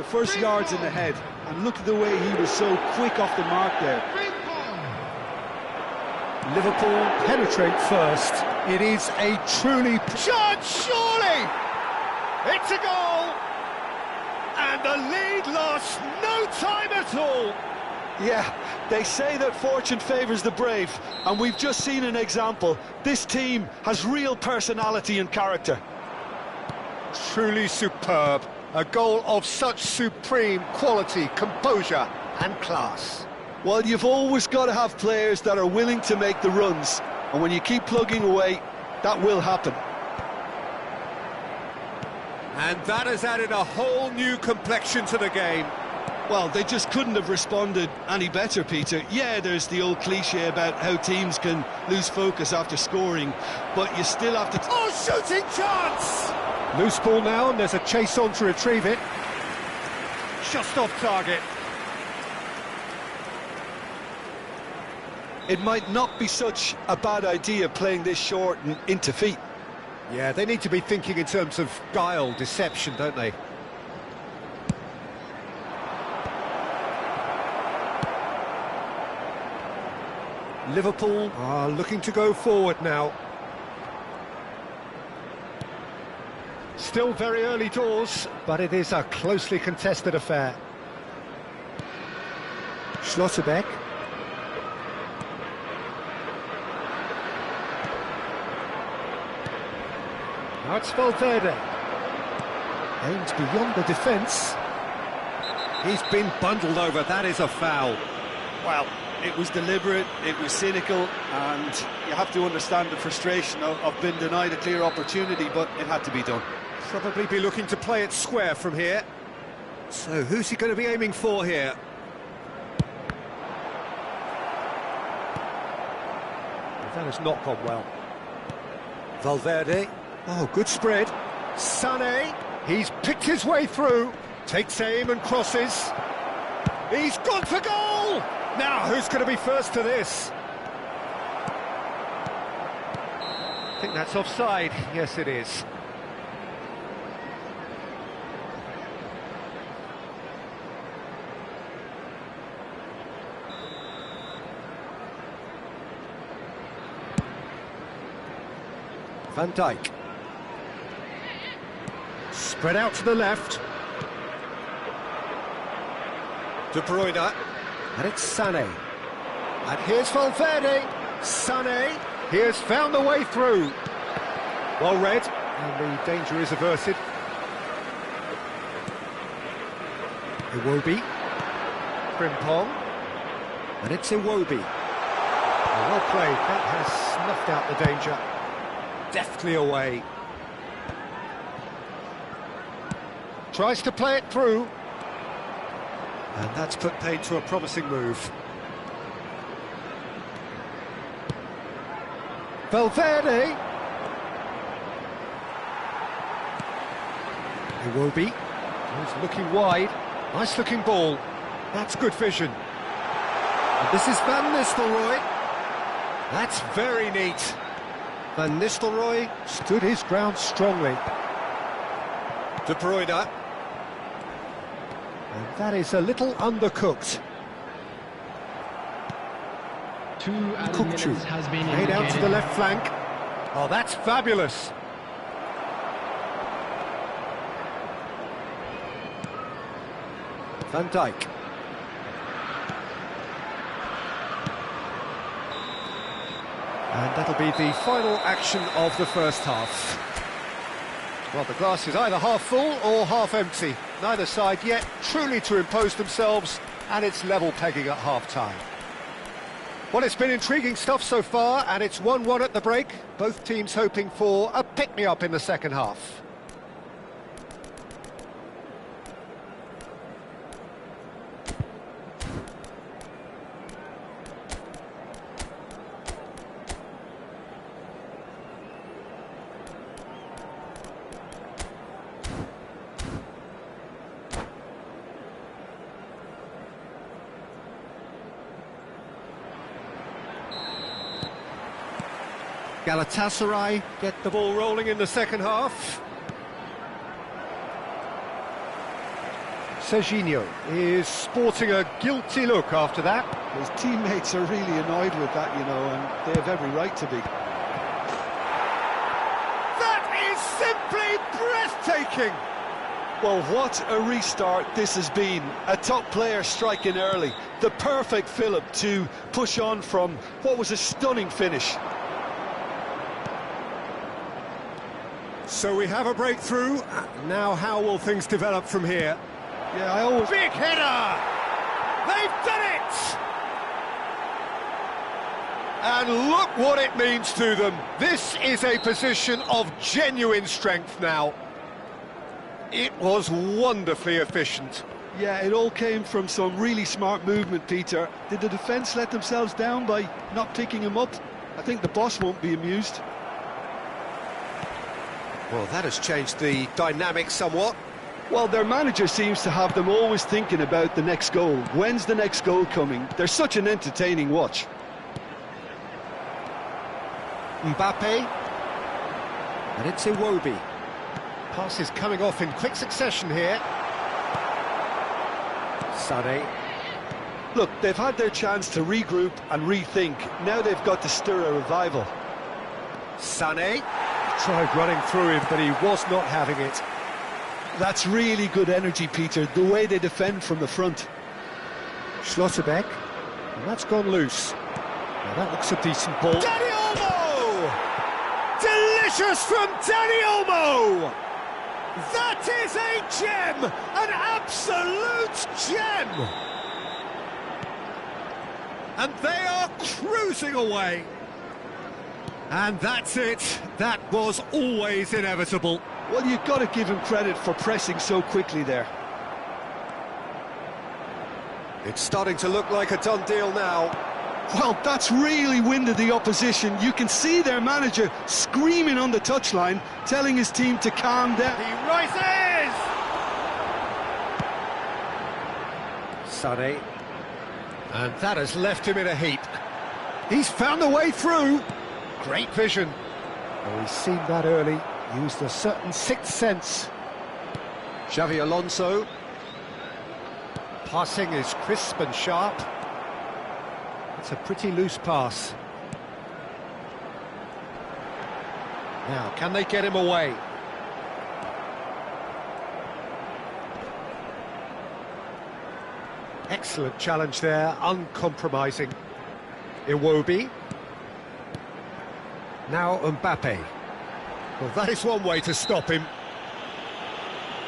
first yards in the head, and look at the way he was so quick off the mark there. Liverpool penetrate first. It is a truly... Shot, surely! It's a goal! And the lead lost no time at all! Yeah, they say that fortune favours the brave, and we've just seen an example. This team has real personality and character. Truly superb. A goal of such supreme quality, composure and class. Well, you've always got to have players that are willing to make the runs, and when you keep plugging away, that will happen. And that has added a whole new complexion to the game. Well, they just couldn't have responded any better, Peter. Yeah, there's the old cliche about how teams can lose focus after scoring, but you still have to... Oh, shooting chance! Loose ball now, and there's a chase on to retrieve it. Just off target. It might not be such a bad idea playing this short and into feet. Yeah, they need to be thinking in terms of guile, deception, don't they? Liverpool are looking to go forward now. Still very early doors, but it is a closely contested affair. Schlotterbeck. Now it's Valverde. Aimed beyond the defence. He's been bundled over, that is a foul. Well, it was deliberate, it was cynical, and you have to understand the frustration of being denied a clear opportunity, but it had to be done. Probably be looking to play it square from here. So who's he going to be aiming for here? That has not gone well. Valverde. Oh, good spread. Sané. He's picked his way through. Takes aim and crosses. He's gone for goal! Now, who's going to be first to this? I think that's offside. Yes, it is. Van Dijk. Spread out to the left. De Bruyne. And it's Sané. And here's Valverde. Sané. He has found the way through. Well read. And the danger is averted. Iwobi. Frimpong. And it's Iwobi. Well played. That has snuffed out the danger. Deftly away. Tries to play it through. And that's put paid to a promising move. Valverde. Iwobi. He's looking wide. Nice looking ball. That's good vision. And this is Van Nistelrooy. That's very neat. Van Nistelrooy stood his ground strongly. De Bruyne. And that is a little undercooked. Kukçu made out to the left flank. Oh, that's fabulous. Van Dijk. And that'll be the final action of the first half. Well, the glass is either half full or half empty. Neither side yet truly to impose themselves, and it's level pegging at half-time. Well, it's been intriguing stuff so far, and it's 1-1 at the break. Both teams hoping for a pick-me-up in the second half. Galatasaray get the ball rolling in the second half. Serginho is sporting a guilty look after that. His teammates are really annoyed with that, you know, and they have every right to be. That is simply breathtaking! Well, what a restart this has been. A top player striking early. The perfect fillip to push on from what was a stunning finish. So we have a breakthrough. Now how will things develop from here? Yeah, I always... Big header! They've done it! And look what it means to them. This is a position of genuine strength now. It was wonderfully efficient. Yeah, it all came from some really smart movement, Peter. Did the defence let themselves down by not picking him up? I think the boss won't be amused. Well, that has changed the dynamic somewhat. Well, their manager seems to have them always thinking about the next goal. When's the next goal coming? They're such an entertaining watch. Mbappe. And it's Iwobi. Passes coming off in quick succession here. Sané. Look, they've had their chance to regroup and rethink. Now they've got to stir a revival. Sané. Tried running through him, but he was not having it. That's really good energy, Peter, the way they defend from the front. Schlotterbeck. And that's gone loose. Now that looks a decent ball. Dani Olmo! Delicious from Dani Olmo! That is a gem! An absolute gem! And they are cruising away. And that's it. That was always inevitable. Well, you've got to give him credit for pressing so quickly there. It's starting to look like a done deal now. Well, that's really winded the opposition. You can see their manager screaming on the touchline, telling his team to calm down. He rises! Sané. And that has left him in a heap. He's found a way through. Great vision. Oh, he's seen that early. Used a certain sixth sense. Xavi Alonso. Passing is crisp and sharp. It's a pretty loose pass. Now, can they get him away? Excellent challenge there, uncompromising. Iwobi. Now Mbappe. Well, that is one way to stop him.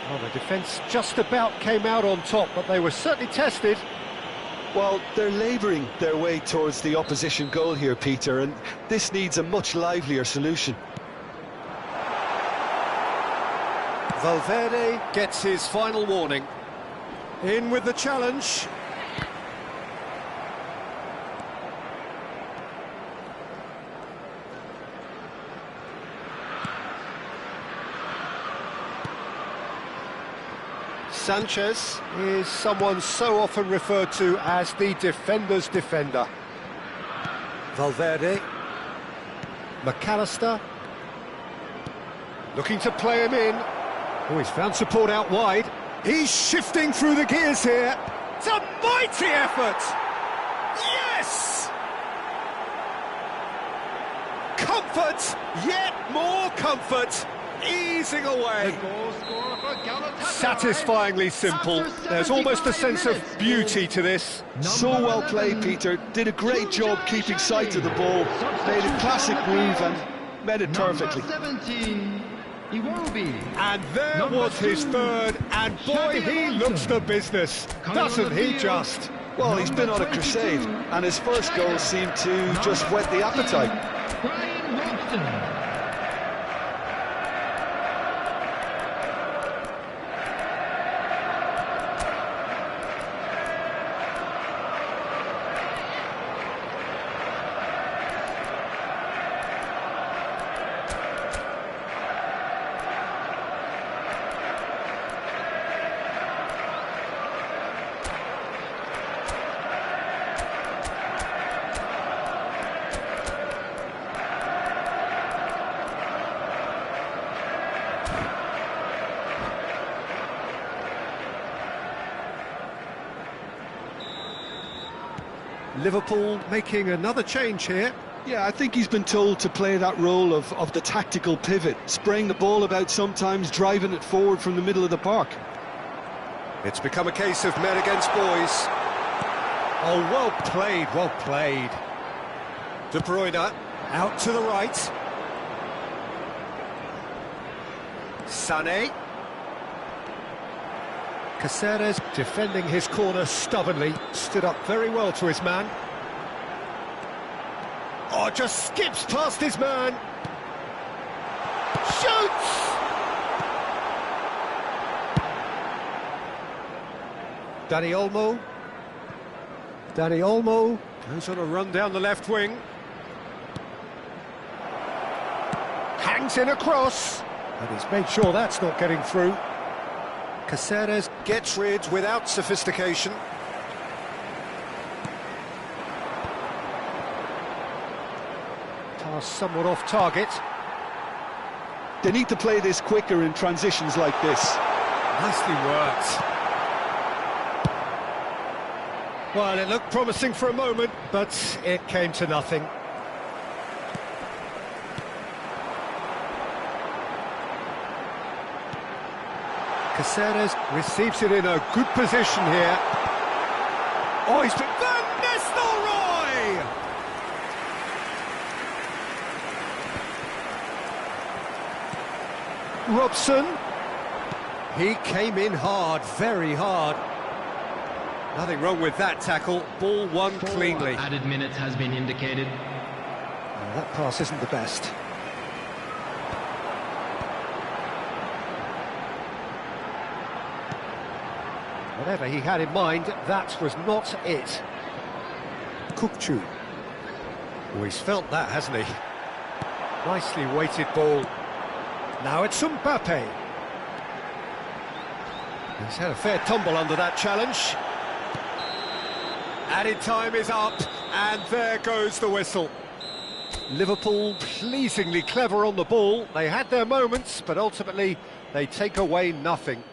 Well, the defence just about came out on top, but they were certainly tested. Well, they're labouring their way towards the opposition goal here, Peter, and this needs a much livelier solution. Valverde gets his final warning. In with the challenge. Sanchez is someone so often referred to as the defender's defender. Valverde. McAllister. Looking to play him in. Oh, he's found support out wide. He's shifting through the gears here. It's a mighty effort! Yes! Comfort, yet more comfort, easing away. Satisfyingly simple. There's almost a sense of beauty to this. So well played, Peter. Did a great job keeping sight of the ball. Made a classic move and made it perfectly. 17, Iwobi. And there was his third, and boy, he looks the business, doesn't he just? Well, he's been on a crusade, and his first goal seemed to just whet the appetite. Brian Robson. Liverpool making another change here. Yeah, I think he's been told to play that role of the tactical pivot, spraying the ball about sometimes, driving it forward from the middle of the park. It's become a case of men against boys. Oh, well played, well played. De Bruyne out to the right. Sané. Caceres defending his corner stubbornly, stood up very well to his man. Oh, just skips past his man. Shoots! Dani Olmo. Dani Olmo goes on a run down the left wing. Hangs in a cross. And he's made sure that's not getting through. Caceres gets rid without sophistication. Pass somewhat off target. They need to play this quicker in transitions like this. Nicely worked. Well, it looked promising for a moment, but it came to nothing. Caceres receives it in a good position here. Oh, he's been... Van Nistelrooy! Robson. He came in hard, very hard. Nothing wrong with that tackle. Ball won cleanly. Added minutes has been indicated. Well, that pass isn't the best. Whatever he had in mind, that was not it. Kukçu. Oh, he's felt that, hasn't he? Nicely weighted ball. Now it's Mbappe. He's had a fair tumble under that challenge. Added time is up, and there goes the whistle. Liverpool pleasingly clever on the ball. They had their moments, but ultimately they take away nothing.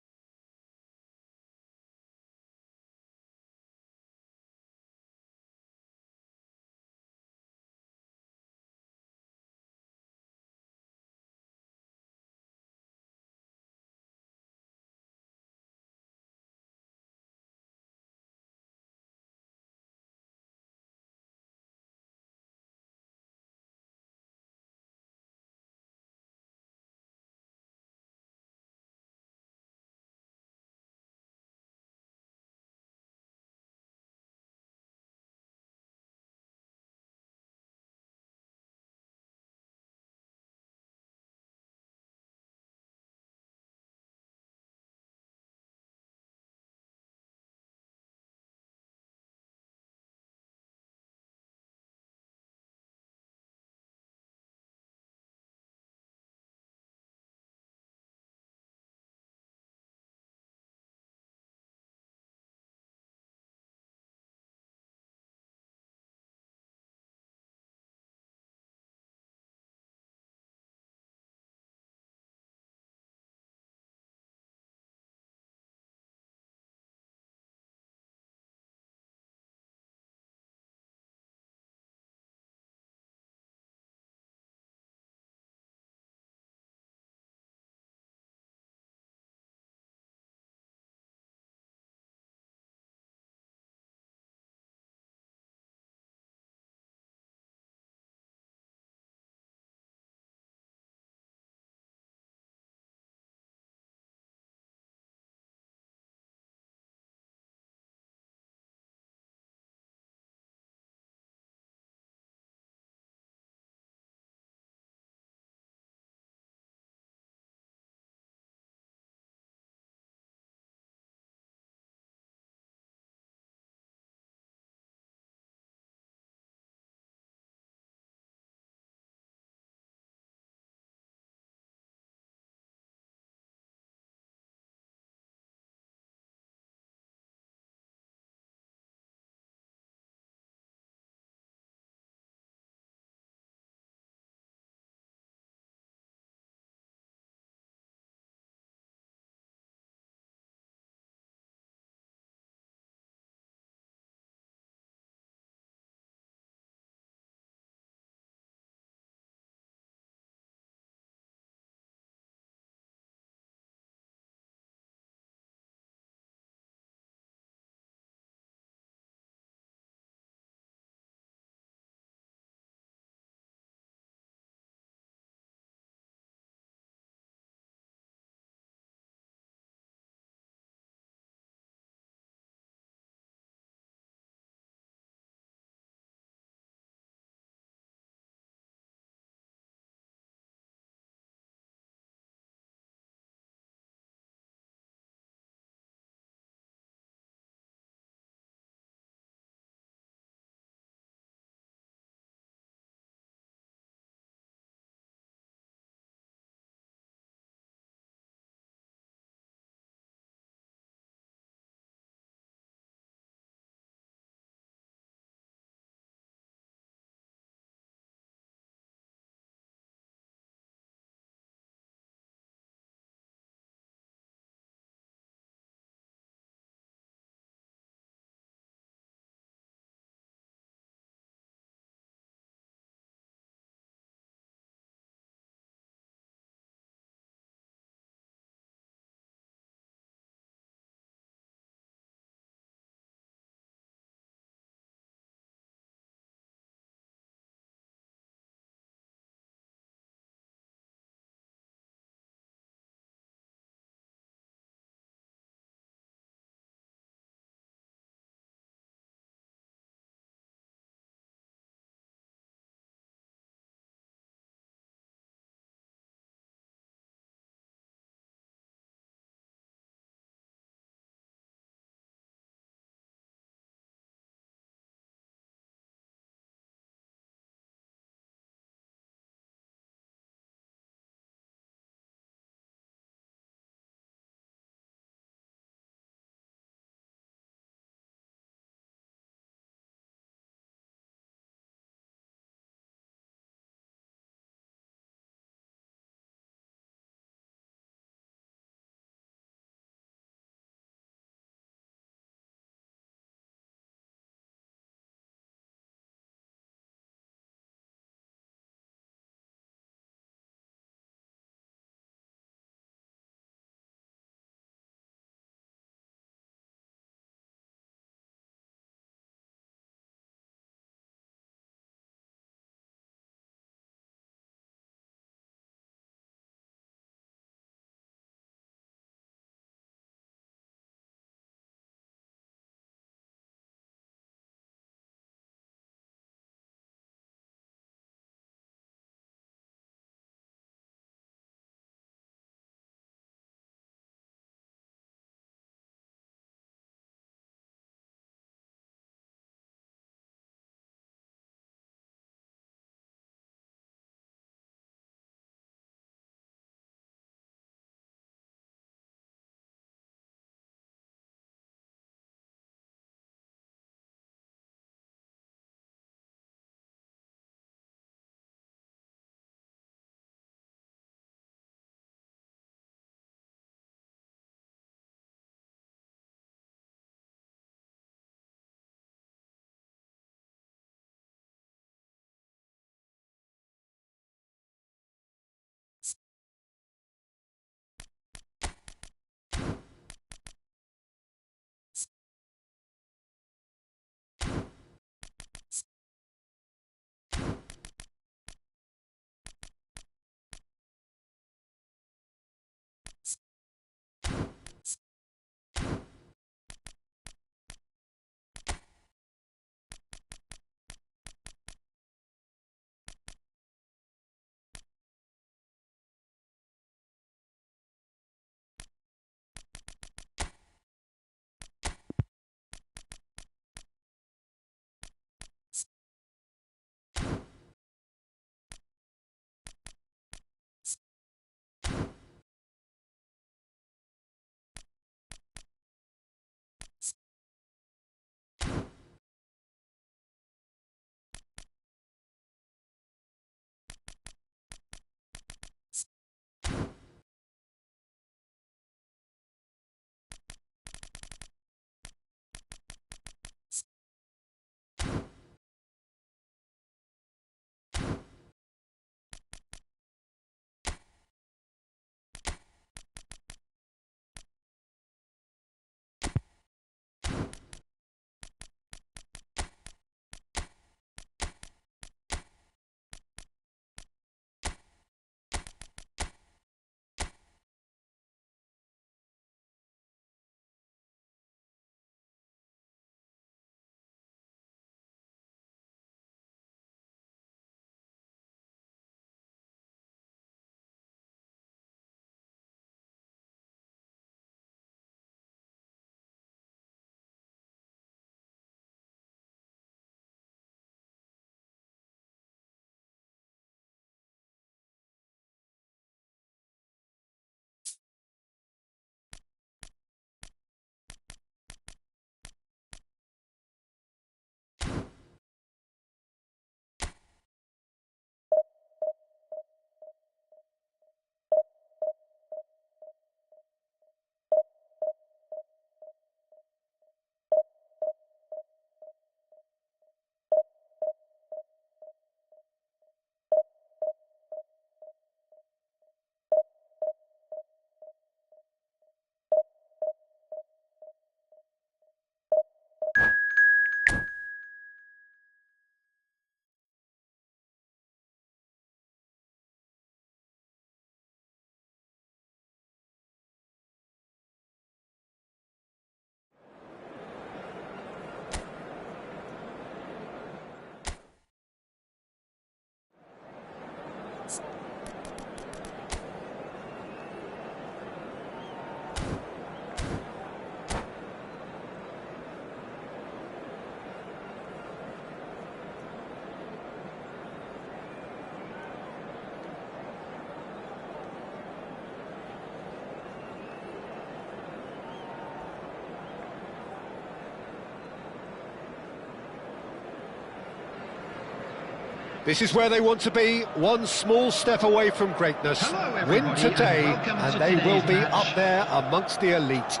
This is where they want to be, one small step away from greatness. Hello, Win everybody, today, and welcome and to they will today's be match. up there amongst the elite.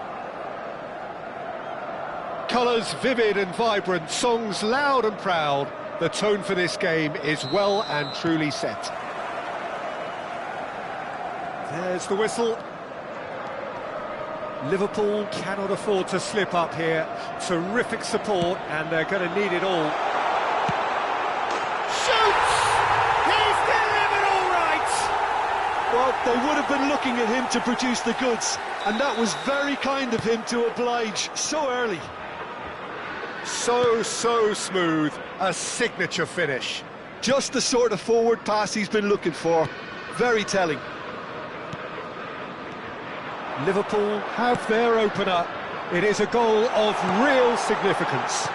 Colours vivid and vibrant, songs loud and proud. The tone for this game is well and truly set. There's the whistle. Liverpool cannot afford to slip up here. Terrific support, and they're going to need it all. Shoots! He's delivered all right! Well, they would have been looking at him to produce the goods, and that was very kind of him to oblige so early. So smooth. A signature finish. Just the sort of forward pass he's been looking for. Very telling. Liverpool have their opener. It is a goal of real significance.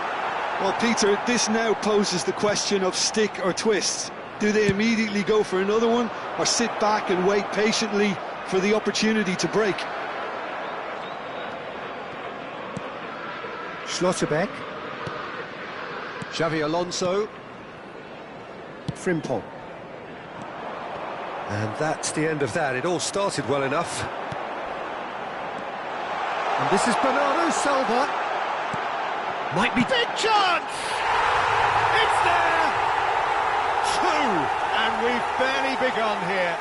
Well, Peter, this now poses the question of stick or twist. Do they immediately go for another one, or sit back and wait patiently for the opportunity to break? Schlotterbeck. Xavi Alonso. Frimpong. And that's the end of that. It all started well enough. And this is Bernardo Silva. Might be... Big chance! It's there! Two! And we've barely begun here.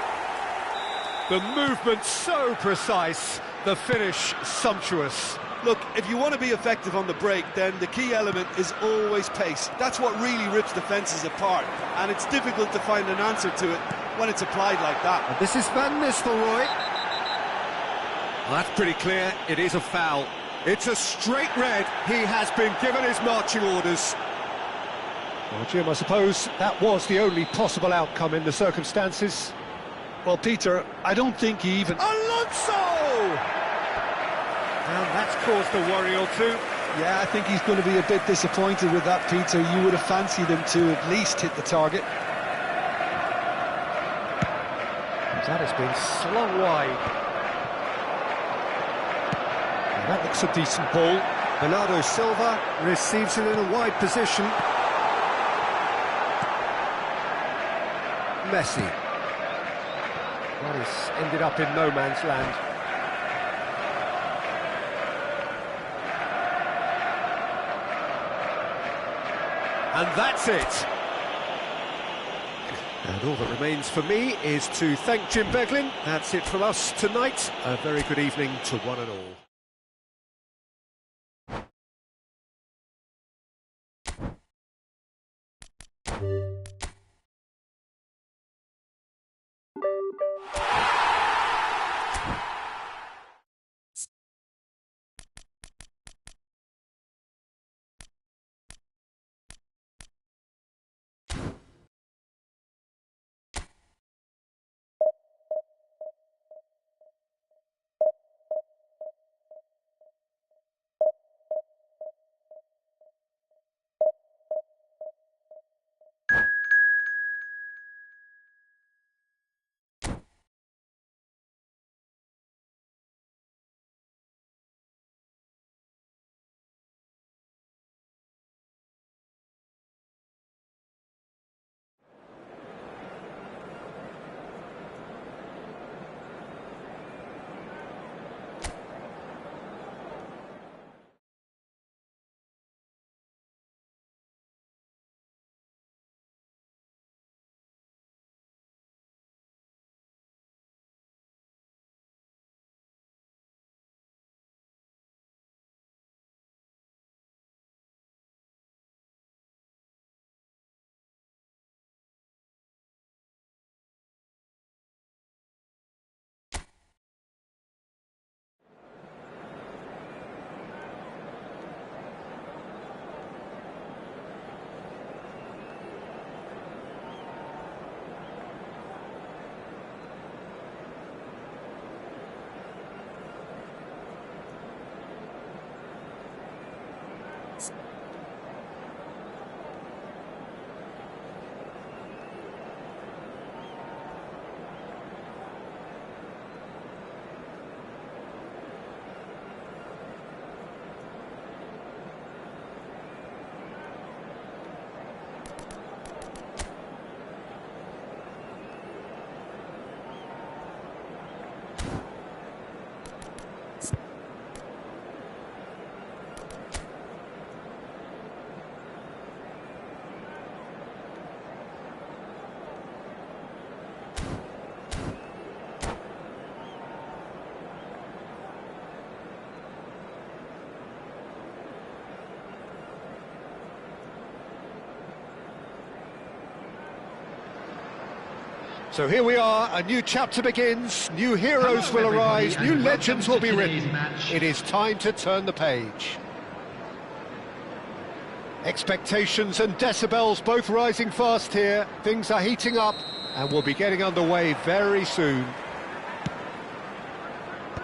The movement so precise, the finish sumptuous. Look, if you want to be effective on the break, then the key element is always pace. That's what really rips defences apart, and it's difficult to find an answer to it when it's applied like that. And this is Van Nistelrooy. Well, that's pretty clear, it is a foul. It's a straight red, he has been given his marching orders. Well, Jim, I suppose that was the only possible outcome in the circumstances. Well, Peter, I don't think he even... Alonso! And that's caused a worry or two. Yeah, I think he's going to be a bit disappointed with that, Peter. You would have fancied him to at least hit the target. That has been slung wide. And that looks a decent ball. Bernardo Silva receives it in a wide position. Messi. Well, he's ended up in no man's land. And that's it. And all that remains for me is to thank Jim Beglin. That's it from us tonight. A very good evening to one and all. So here we are, a new chapter begins, new heroes will arise, new legends will be written. It is time to turn the page. Expectations and decibels both rising fast here. Things are heating up and we'll be getting underway very soon.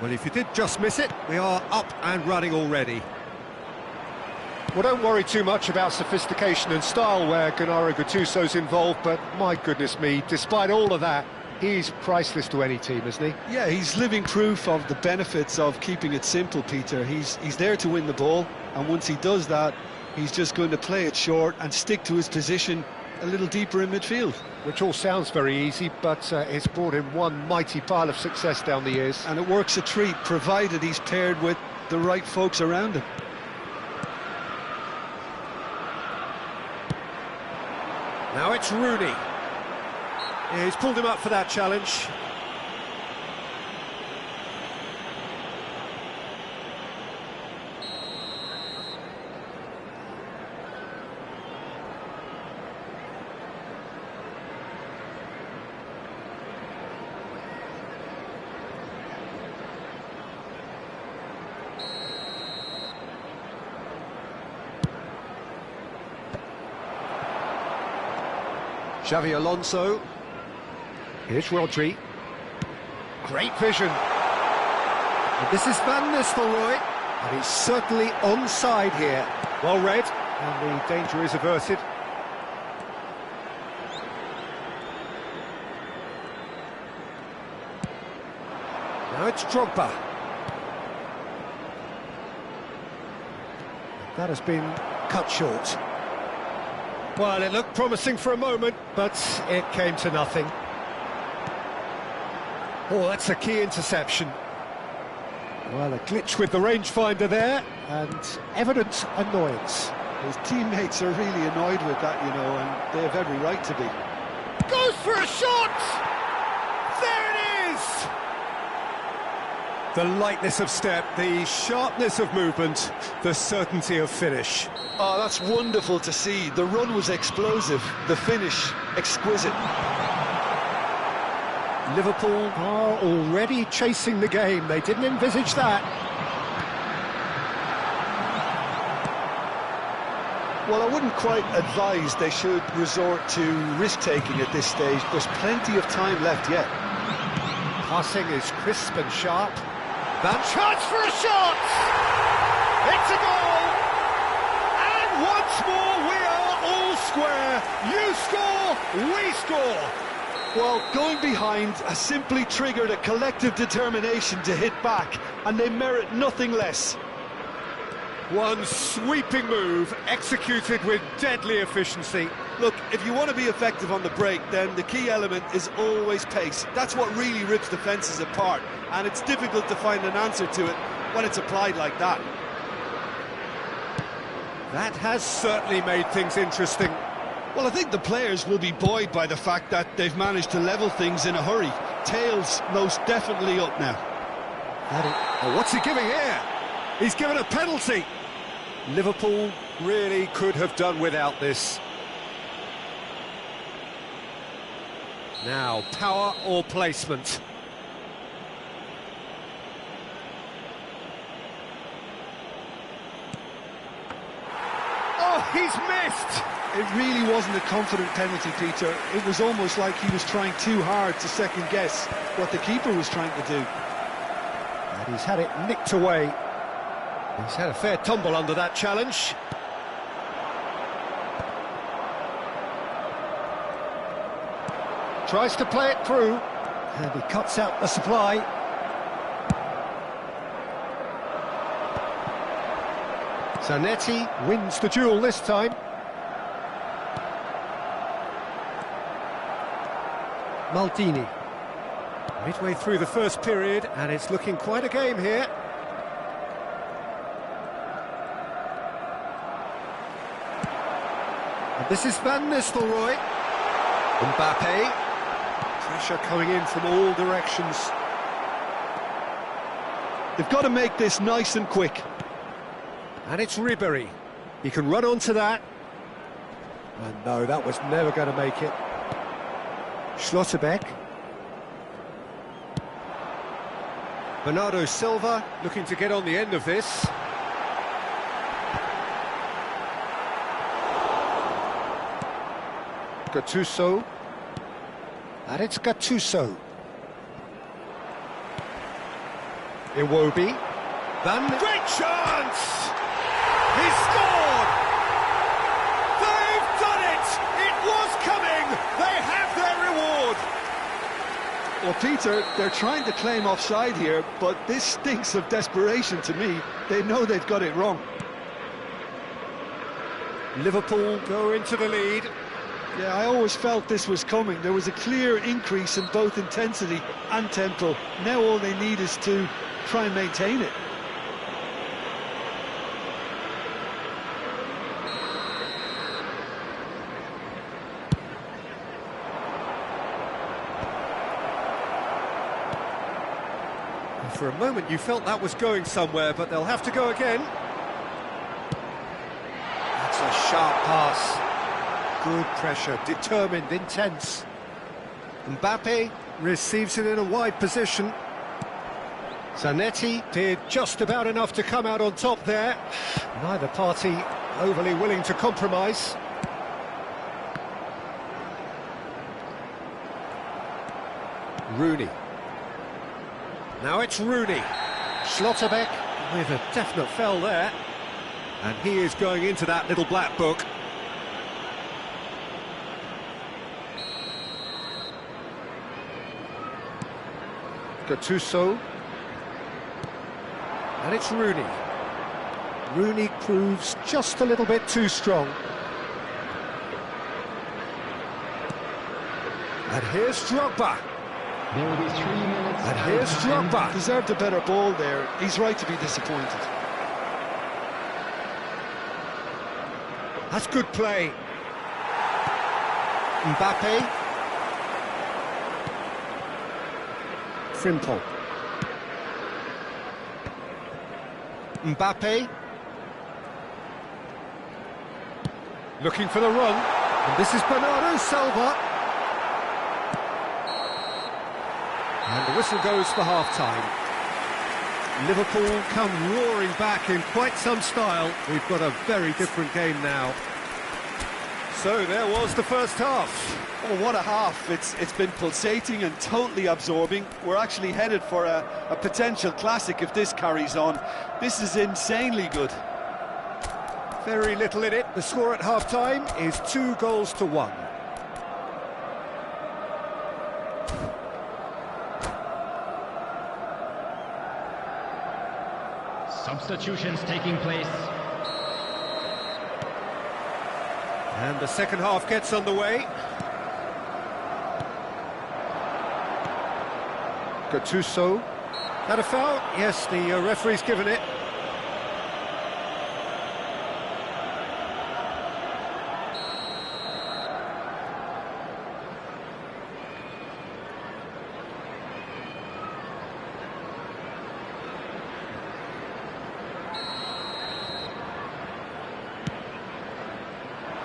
Well, if you did just miss it, we are up and running already. Well, don't worry too much about sophistication and style where Gennaro Gattuso's involved, but my goodness me, despite all of that, he's priceless to any team, isn't he? Yeah, he's living proof of the benefits of keeping it simple, Peter. He's there to win the ball, and once he does that, he's just going to play it short and stick to his position a little deeper in midfield. Which all sounds very easy, but it's brought him one mighty pile of success down the years. And it works a treat, provided he's paired with the right folks around him. Now it's Rooney. Yeah, he's pulled him up for that challenge. Xavi Alonso. Here's Rodri. Great vision. And this is Van Nistelrooy. And he's certainly onside here. Well read, and the danger is averted. Now it's Drogba. That has been cut short. Well, it looked promising for a moment, But it came to nothing. oh, that's a key interception. Well, a glitch with the rangefinder there, and evident annoyance. His teammates are really annoyed with that, you know, and they have every right to be. Goes for a shot! There it is! The lightness of step, the sharpness of movement, the certainty of finish. Oh, that's wonderful to see. The run was explosive, the finish exquisite. Liverpool are already chasing the game. They didn't envisage that. Well, I wouldn't quite advise they should resort to risk-taking at this stage. There's plenty of time left yet. Passing is crisp and sharp. That chance for a shot! It's a goal! And once more we are all square. You score, we score. Well, going behind has simply triggered a collective determination to hit back, and they merit nothing less. One sweeping move, executed with deadly efficiency. Look, if you want to be effective on the break, then the key element is always pace. That's what really rips defences apart, and it's difficult to find an answer to it when it's applied like that. That has certainly made things interesting. Well, I think the players will be buoyed by the fact that they've managed to level things in a hurry. Tails most definitely up now. Oh, what's he giving here? He's given a penalty. Liverpool really could have done without this. Now, power or placement? Oh, he's missed! It really wasn't a confident penalty, Peter. It was almost like he was trying too hard to second-guess what the keeper was trying to do. And he's had it nicked away. He's had a fair tumble under that challenge. Tries to play it through, and he cuts out the supply. Zanetti wins the duel this time. Maldini. Midway through the first period, and it's looking quite a game here. And this is Van Nistelrooy. Mbappe. Pressure coming in from all directions. They've got to make this nice and quick. And it's Ribéry. He can run onto that. And no, that was never going to make it. Schlotterbeck. Bernardo Silva looking to get on the end of this. Gattuso. And it's Gattuso. Iwobi. Then great chance! He scored! They've done it! It was coming! They have their reward! Well, Peter, they're trying to claim offside here, but this stinks of desperation to me. They know they've got it wrong. Liverpool go into the lead. Yeah, I always felt this was coming. There was a clear increase in both intensity and tempo. Now all they need is to try and maintain it. For a moment you felt that was going somewhere, but they'll have to go again. That's a sharp pass. Good pressure, determined, intense. Mbappe receives it in a wide position. Zanetti did just about enough to come out on top there. Neither party overly willing to compromise. Rooney. Now it's Rooney. Schlotterbeck with a definite fell there. And he is going into that little black book. Gattuso. And it's Rooney. Rooney proves just a little bit too strong. And here's Drogba. There will be 3 minutes. And here's Drogba. Deserved a better ball there. He's right to be disappointed. That's good play. Mbappe. Frimpong. Mbappe. Looking for the run. And this is Bernardo Silva. And the whistle goes for half-time. Liverpool come roaring back in quite some style. We've got a very different game now. So there was the first half. Oh, what a half. It's been pulsating and totally absorbing. We're actually headed for a potential classic if this carries on. This is insanely good. Very little in it. The score at half-time is 2-1. Substitutions taking place. And the second half gets underway. Gattuso. That a foul? Yes, the referee's given it.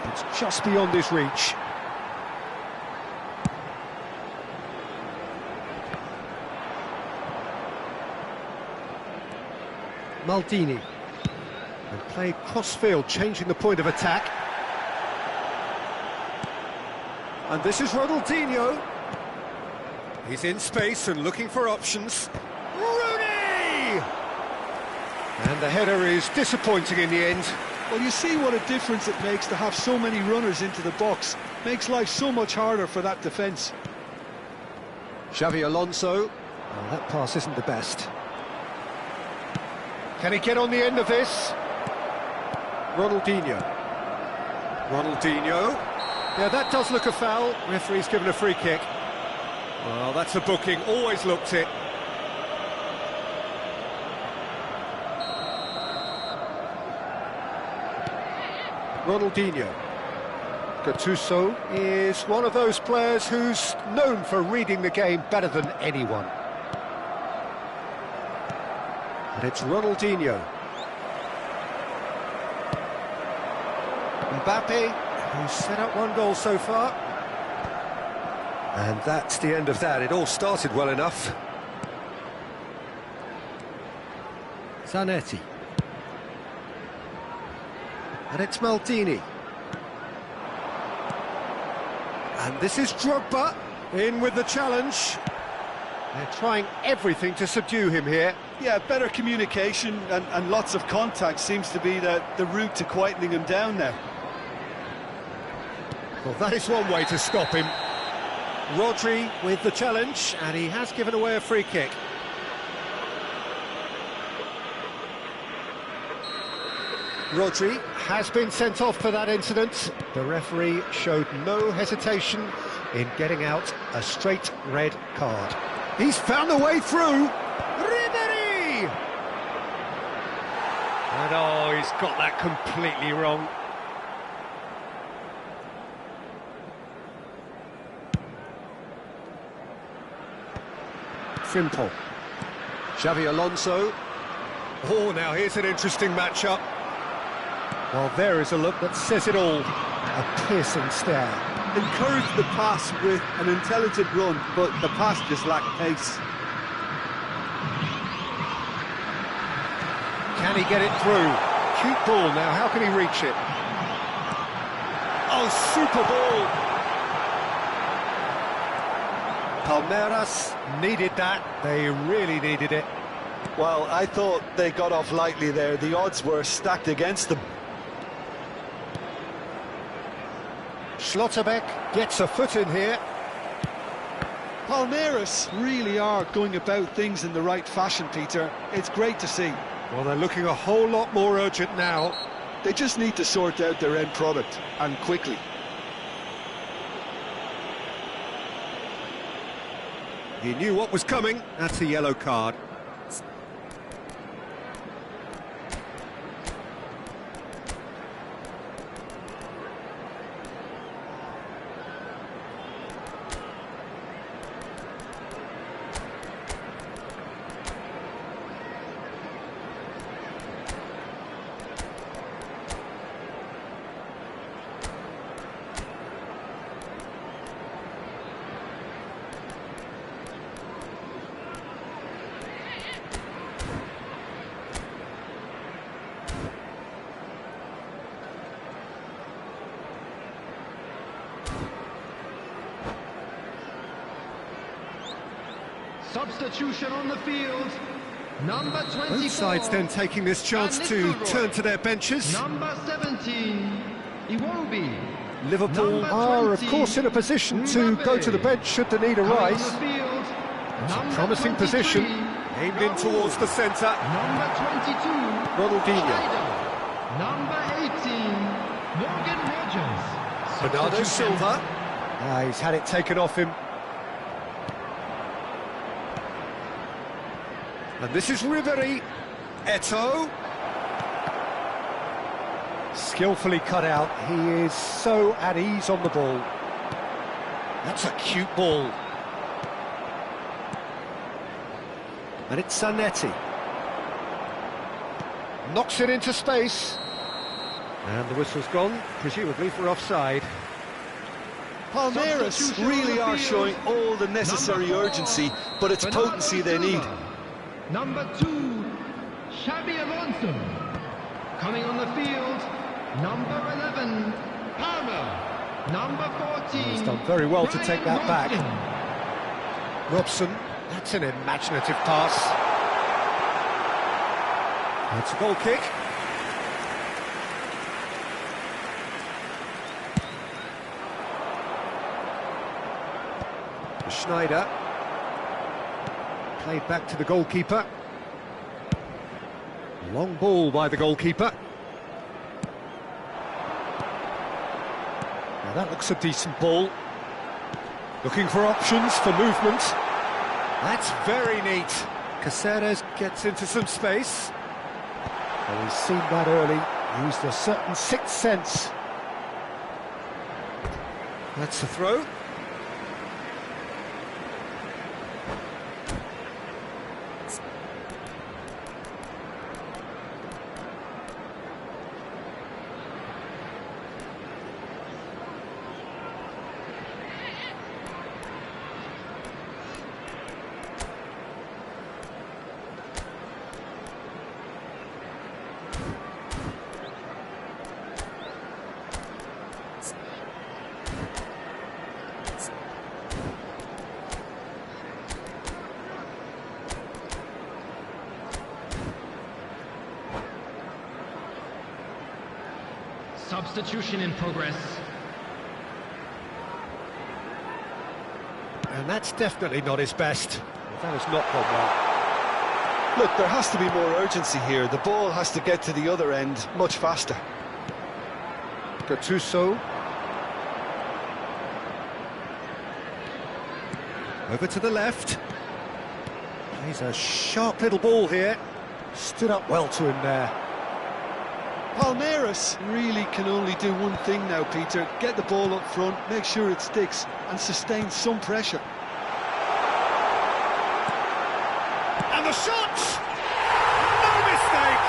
It's just beyond his reach. Maldini. And played cross-field, changing the point of attack. And this is Ronaldinho. He's in space and looking for options. Rooney! And the header is disappointing in the end. Well, you see what a difference it makes to have so many runners into the box. Makes life so much harder for that defence. Xavi Alonso. Oh, that pass isn't the best. Can he get on the end of this? Ronaldinho. Ronaldinho. Yeah, that does look a foul. Referee's given a free kick. Well, that's a booking. Always looked it. Ronaldinho. Gattuso is one of those players who's known for reading the game better than anyone. And it's Ronaldinho. Mbappe, who's set up one goal so far. And that's the end of that. It all started well enough. Zanetti. And it's Maldini. And this is Drogba, in with the challenge. They're trying everything to subdue him here. Yeah, better communication and lots of contact seems to be the route to quietening him down now. Well, that is one way to stop him. Rodri with the challenge, and he has given away a free kick. Rodri has been sent off for that incident. The referee showed no hesitation in getting out a straight red card. He's found a way through. Ribery! And oh, he's got that completely wrong. Frimpong. Xavi Alonso. Oh, now here's an interesting matchup. Well, there is a look that says it all. A piercing stare. Encouraged the pass with an intelligent run, but the pass just lacked pace. Can he get it through? Cute ball now, how can he reach it? Oh, super ball! Palmeiras needed that, they really needed it. Well, I thought they got off lightly there. The odds were stacked against them. Schlotterbeck gets a foot in here. Palmeiras really are going about things in the right fashion, Peter. It's great to see. Well, they're looking a whole lot more urgent now. They just need to sort out their end product, and quickly. He knew what was coming. That's a yellow card. Substitution on the field. Number 24. Both sides then taking this chance to turn to their benches. Number 17. Iwobi. Liverpool are, of course, in a position to go to the bench should the need arise. It's a promising position. Aimed in towards the centre. Number 22. Ronaldinho. Number 18. Morgan Rogers. Bernardo Substitution. Silva. He's had it taken off him. And this is Ribery. Eto'o. Skillfully cut out. He is so at ease on the ball. That's a cute ball. And it's Zanetti. Knocks it into space. And the whistle's gone, presumably for offside. Palmeiras really are showing all the necessary urgency, but it's potency they need. Number 2, Xabi Alonso. Coming on the field, number 11, Palmer. Number 14. He's done very well to take that back. Robson. Robson, that's an imaginative pass. That's a goal kick. Schneider. Played back to the goalkeeper. Long ball by the goalkeeper. Now that looks a decent ball. Looking for options for movement. That's very neat. Caceres gets into some space. Well, he's seen that early. Used a certain sixth sense. That's the throw. Substitution in progress. And that's definitely not his best. That has not gone well. Look, there has to be more urgency here. The ball has to get to the other end much faster. Gattuso. Over to the left. He's a sharp little ball here. Stood up well to him there. Palmeiras really can only do one thing now, Peter. Get the ball up front, make sure it sticks, and sustain some pressure. And the shot! No mistake!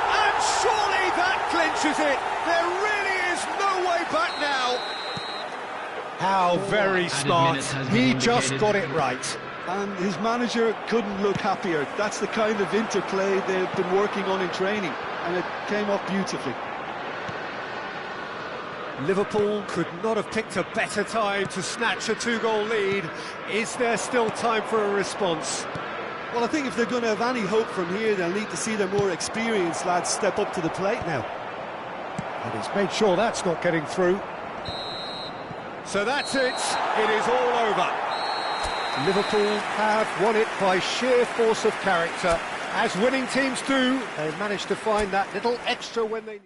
And surely that clinches it! There really is no way back now! How very smart. He just got it right. And his manager couldn't look happier. That's the kind of interplay they've been working on in training, and it came off beautifully. Liverpool could not have picked a better time to snatch a two-goal lead. Is there still time for a response? Well, I think if they're going to have any hope from here, they'll need to see their more experienced lads step up to the plate now. And he's made sure that's not getting through. So that's it. It is all over. Liverpool have won it by sheer force of character. As winning teams do, they managed to find that little extra when they...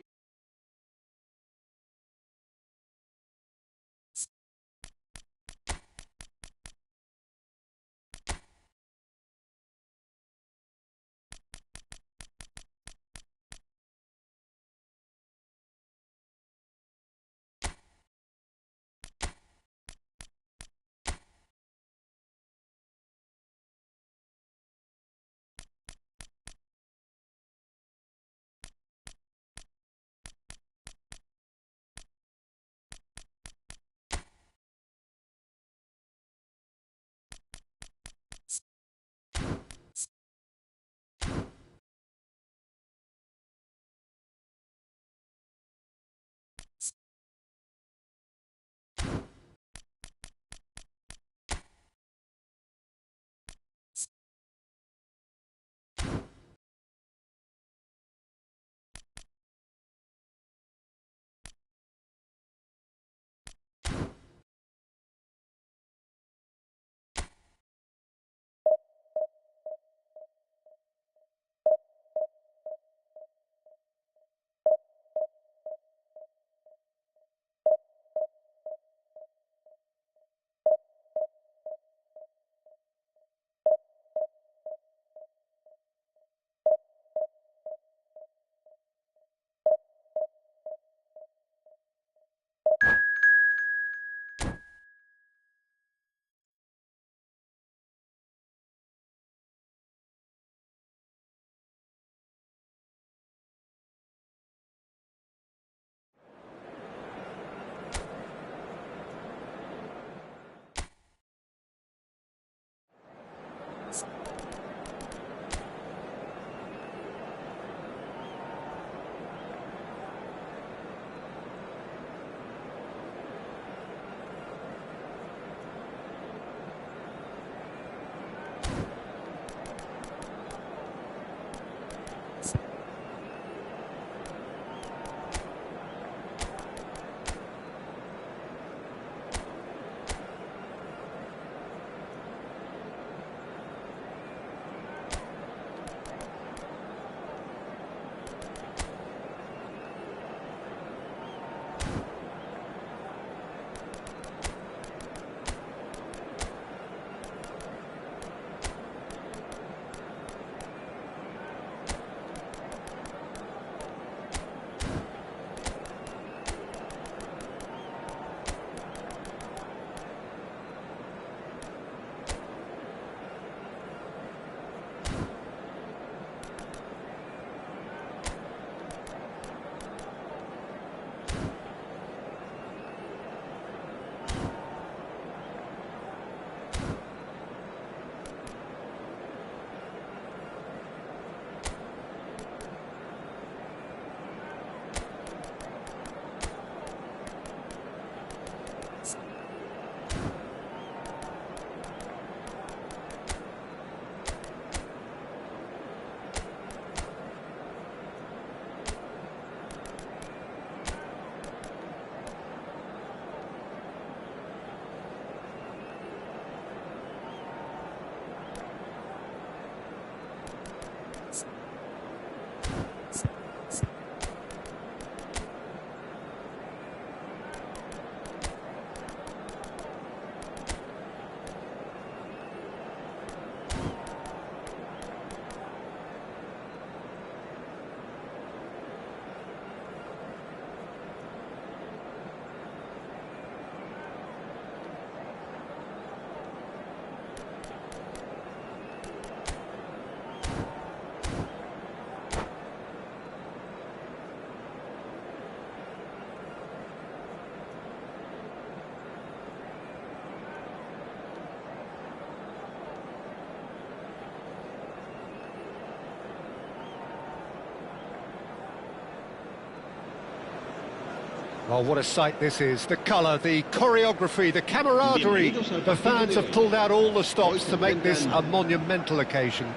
Oh, what a sight this is. The colour, the choreography, the camaraderie. The fans have pulled out all the stops to make this a monumental occasion.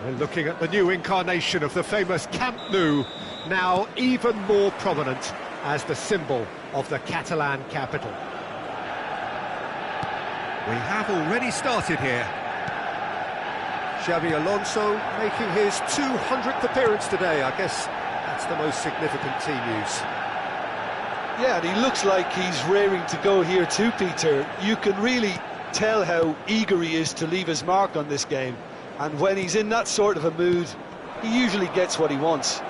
We're looking at the new incarnation of the famous Camp Nou, now even more prominent as the symbol of the Catalan capital. We have already started here. Xabi Alonso making his 200th appearance today. I guess that's the most significant team news. Yeah, and he looks like he's raring to go here too, Peter. You can really tell how eager he is to leave his mark on this game. And when he's in that sort of a mood, he usually gets what he wants.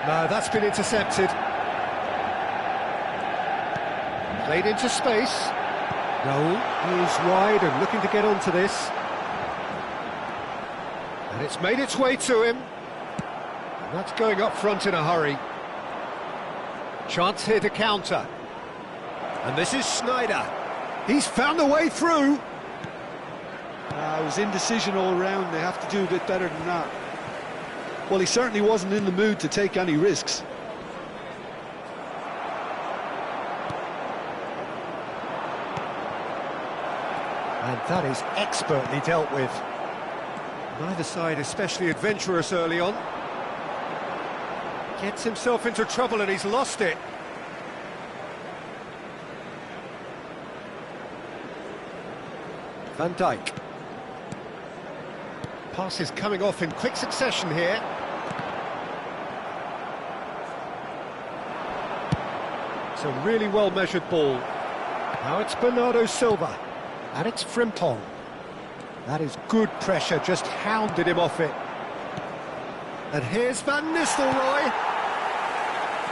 No, that's been intercepted. Played into space. Raul is wide and looking to get onto this. And it's made its way to him. And that's going up front in a hurry. Chance here to counter. And this is Schneider. He's found a way through. It was indecision all round. They have to do a bit better than that. Well, he certainly wasn't in the mood to take any risks. And that is expertly dealt with. Neither side especially adventurous early on. Gets himself into trouble and he's lost it. Van Dijk. Pass is coming off in quick succession here. It's a really well-measured ball. Now it's Bernardo Silva. And it's Frimpong. That is good pressure, just hounded him off it. And here's Van Nistelrooy.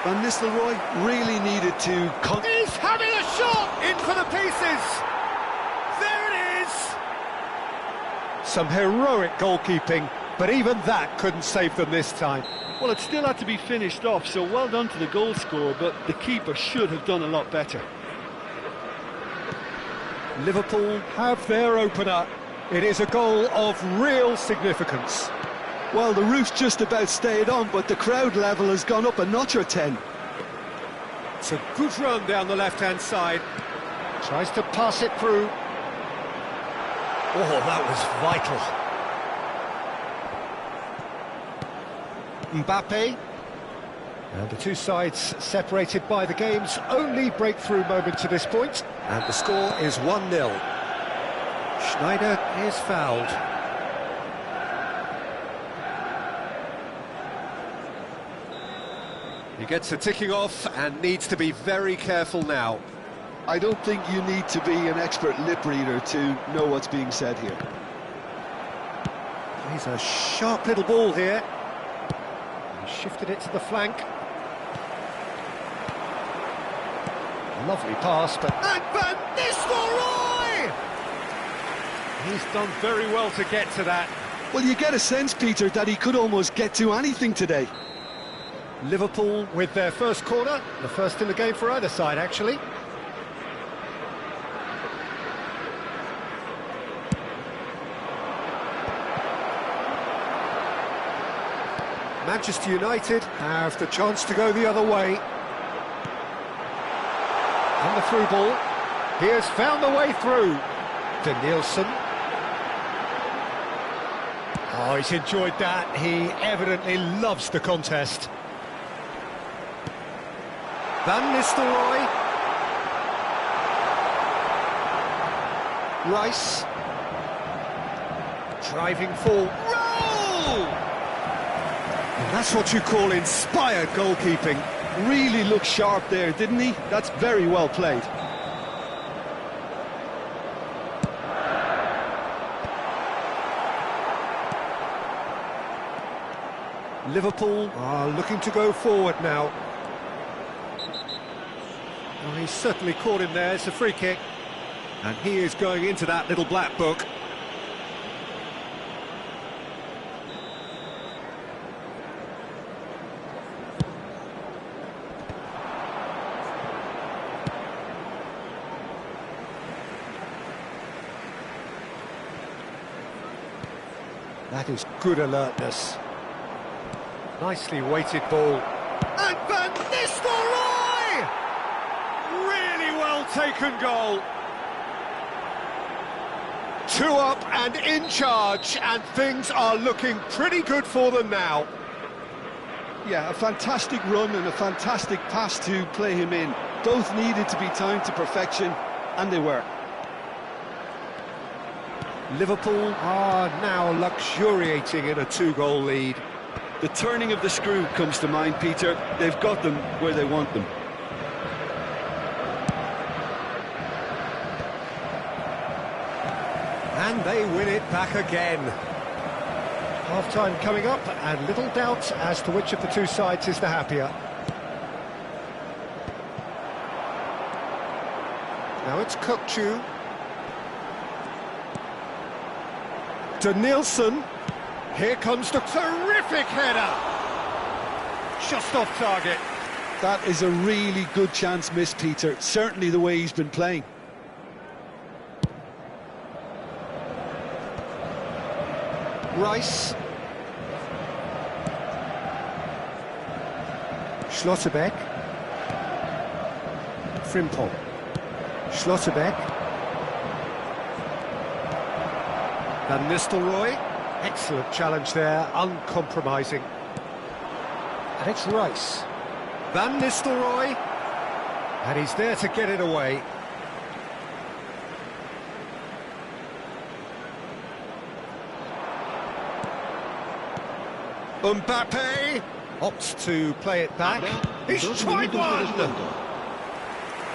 Van Nistelrooy really needed to... He's having a shot! In for the pieces! There it is! Some heroic goalkeeping, but even that couldn't save them this time. Well, it still had to be finished off, so well done to the goal scorer, but the keeper should have done a lot better. Liverpool have their opener. It is a goal of real significance. Well, the roof's just about stayed on, but the crowd level has gone up a notch or 10. It's a good run down the left-hand side. Tries to pass it through. Oh, that was vital. Mbappe. And the two sides separated by the game's only breakthrough moment to this point. And the score is 1-0. Schneider is fouled. He gets a ticking off and needs to be very careful now. I don't think you need to be an expert lip reader to know what's being said here. He's a sharp little ball here. He shifted it to the flank. Lovely pass, but... And Van Nistelrooy! He's done very well to get to that. Well, you get a sense, Peter, that he could almost get to anything today. Liverpool with their first corner, the first in the game for either side, actually. Manchester United have the chance to go the other way. And the through ball. He has found the way through. De Nielsen. Oh, he's enjoyed that. He evidently loves the contest. Van Nistelrooy. Rice. Driving full. Roll! And that's what you call inspired goalkeeping. Really looked sharp there, didn't he? That's very well played. Liverpool are looking to go forward now. Well, he's certainly caught him there. It's a free kick. And he is going into that little black book. That is good alertness. Nicely weighted ball. And Van Nistelrooy! Really well taken goal. 2 up and in charge, and things are looking pretty good for them now. Yeah, a fantastic run and a fantastic pass to play him in. Both needed to be timed to perfection, and they were. Liverpool are now luxuriating in a 2-goal lead. The turning of the screw comes to mind, Peter. They've got them where they want them. And they win it back again. Half-time coming up, and little doubt as to which of the two sides is the happier. Now it's Kukçu. Denilson. Here comes the terrific header. Just off target. That is a really good chance missed, Peter. Certainly the way he's been playing. Rice. Schlotterbeck. Frimpong. Schlotterbeck. Van Nistelrooy. Excellent challenge there, uncompromising. And it's Rice. Van Nistelrooy. And he's there to get it away. Mbappe opts to play it back. He's tried one!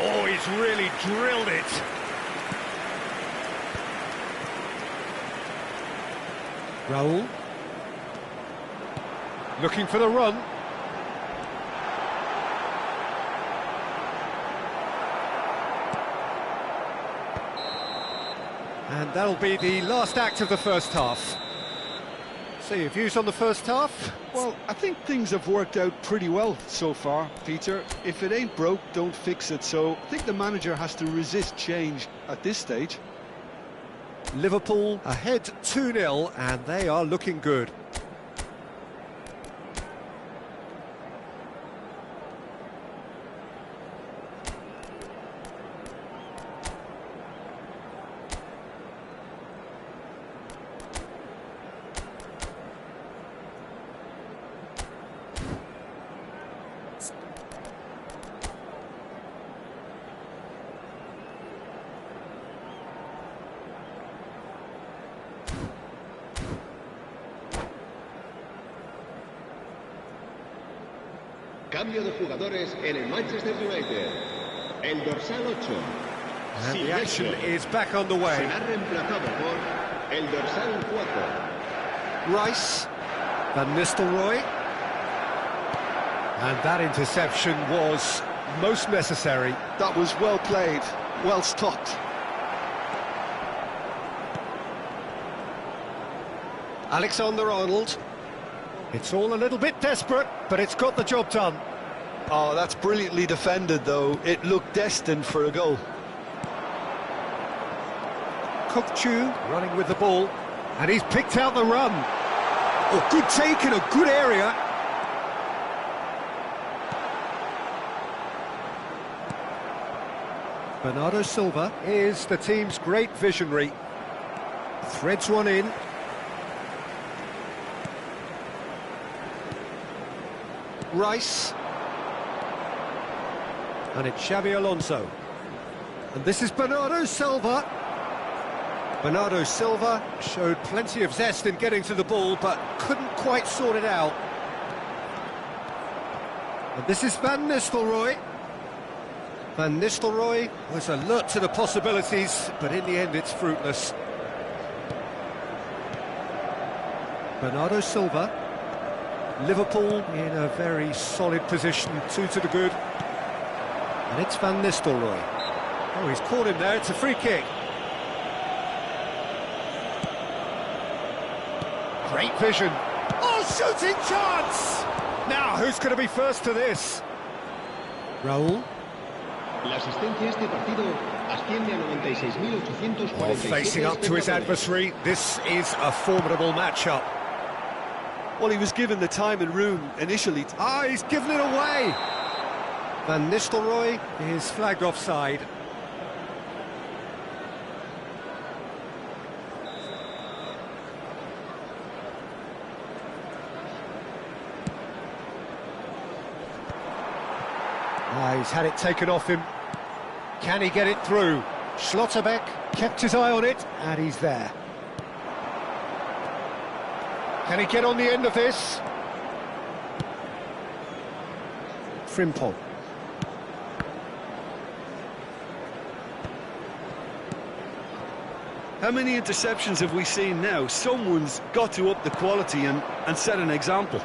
Oh, he's really drilled it. Raul. Looking for the run. And that'll be the last act of the first half. So your views on the first half? Well, I think things have worked out pretty well so far, Peter. If it ain't broke, don't fix it. So I think the manager has to resist change at this stage. Liverpool ahead 2-0, and they are looking good. Cambio de jugadores en el Manchester United. El dorsal 8. And the action is back on the way. Será reemplazado por el dorsal 4. Rice. Van Nistelrooy. And that interception was most necessary. That was well played, well stopped. Alexander-Arnold. It's all a little bit desperate, but it's got the job done. Oh, that's brilliantly defended, though. It looked destined for a goal. Kukçu running with the ball, and he's picked out the run. Oh, good take in a good area. Bernardo Silva is the team's great visionary. Threads one in. Rice. And it's Xabi Alonso. And this is Bernardo Silva. Bernardo Silva showed plenty of zest in getting to the ball, but couldn't quite sort it out. And this is Van Nistelrooy. Van Nistelrooy was alert to the possibilities, but in the end it's fruitless. Bernardo Silva. Liverpool in a very solid position, 2 to the good. And it's Van Nistelrooy. Oh, he's caught him there, it's a free kick. Great vision. Oh, shooting chance! Now, who's going to be first to this? Raul. La asistencia a este partido hasta asciende a 96.847. Well, facing up to his adversary, this is a formidable matchup. Well, he was given the time and room initially. Ah, he's given it away! Van Nistelrooy is flagged offside. Ah, he's had it taken off him. Can he get it through? Schlotterbeck kept his eye on it, and he's there. Can he get on the end of this? Frimpong. How many interceptions have we seen now? Someone's got to up the quality and set an example.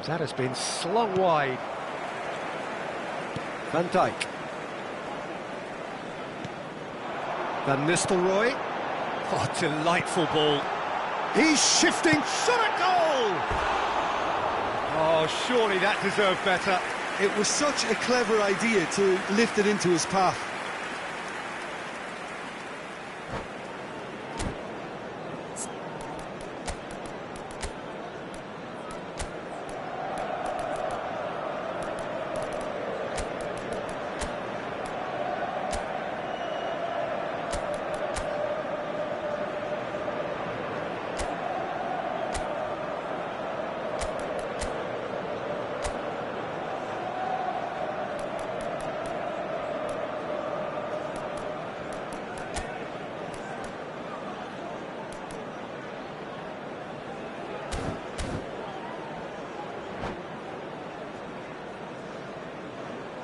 That has been slung wide. Van Dijk. Van Nistelrooy. Oh, delightful ball. He's shifting, shot at goal! Oh, surely that deserved better. It was such a clever idea to lift it into his path.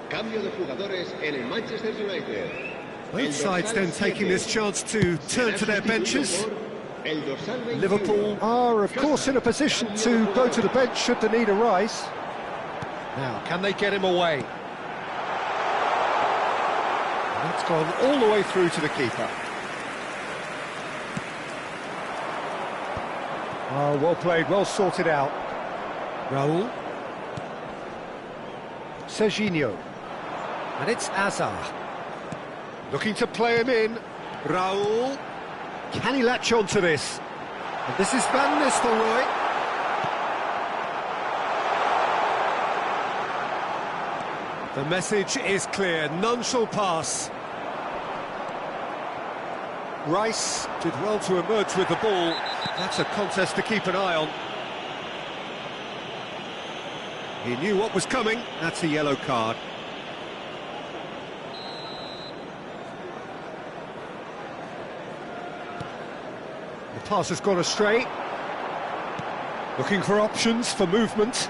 Cambio de jugadores en el Manchester United. Both sides then taking this chance to turn to their benches. Liverpool are, of course, in a position to go to the bench should the need arise. Now, can they get him away? And that's gone all the way through to the keeper. Oh, well played, well sorted out. Raul. Serginho. And it's Azar. Looking to play him in. Raul. Can he latch on to this? And this is Van Nistelrooy. The message is clear, none shall pass. Rice did well to emerge with the ball. That's a contest to keep an eye on. He knew what was coming. That's a yellow card. The pass has gone astray. Looking for options for movement.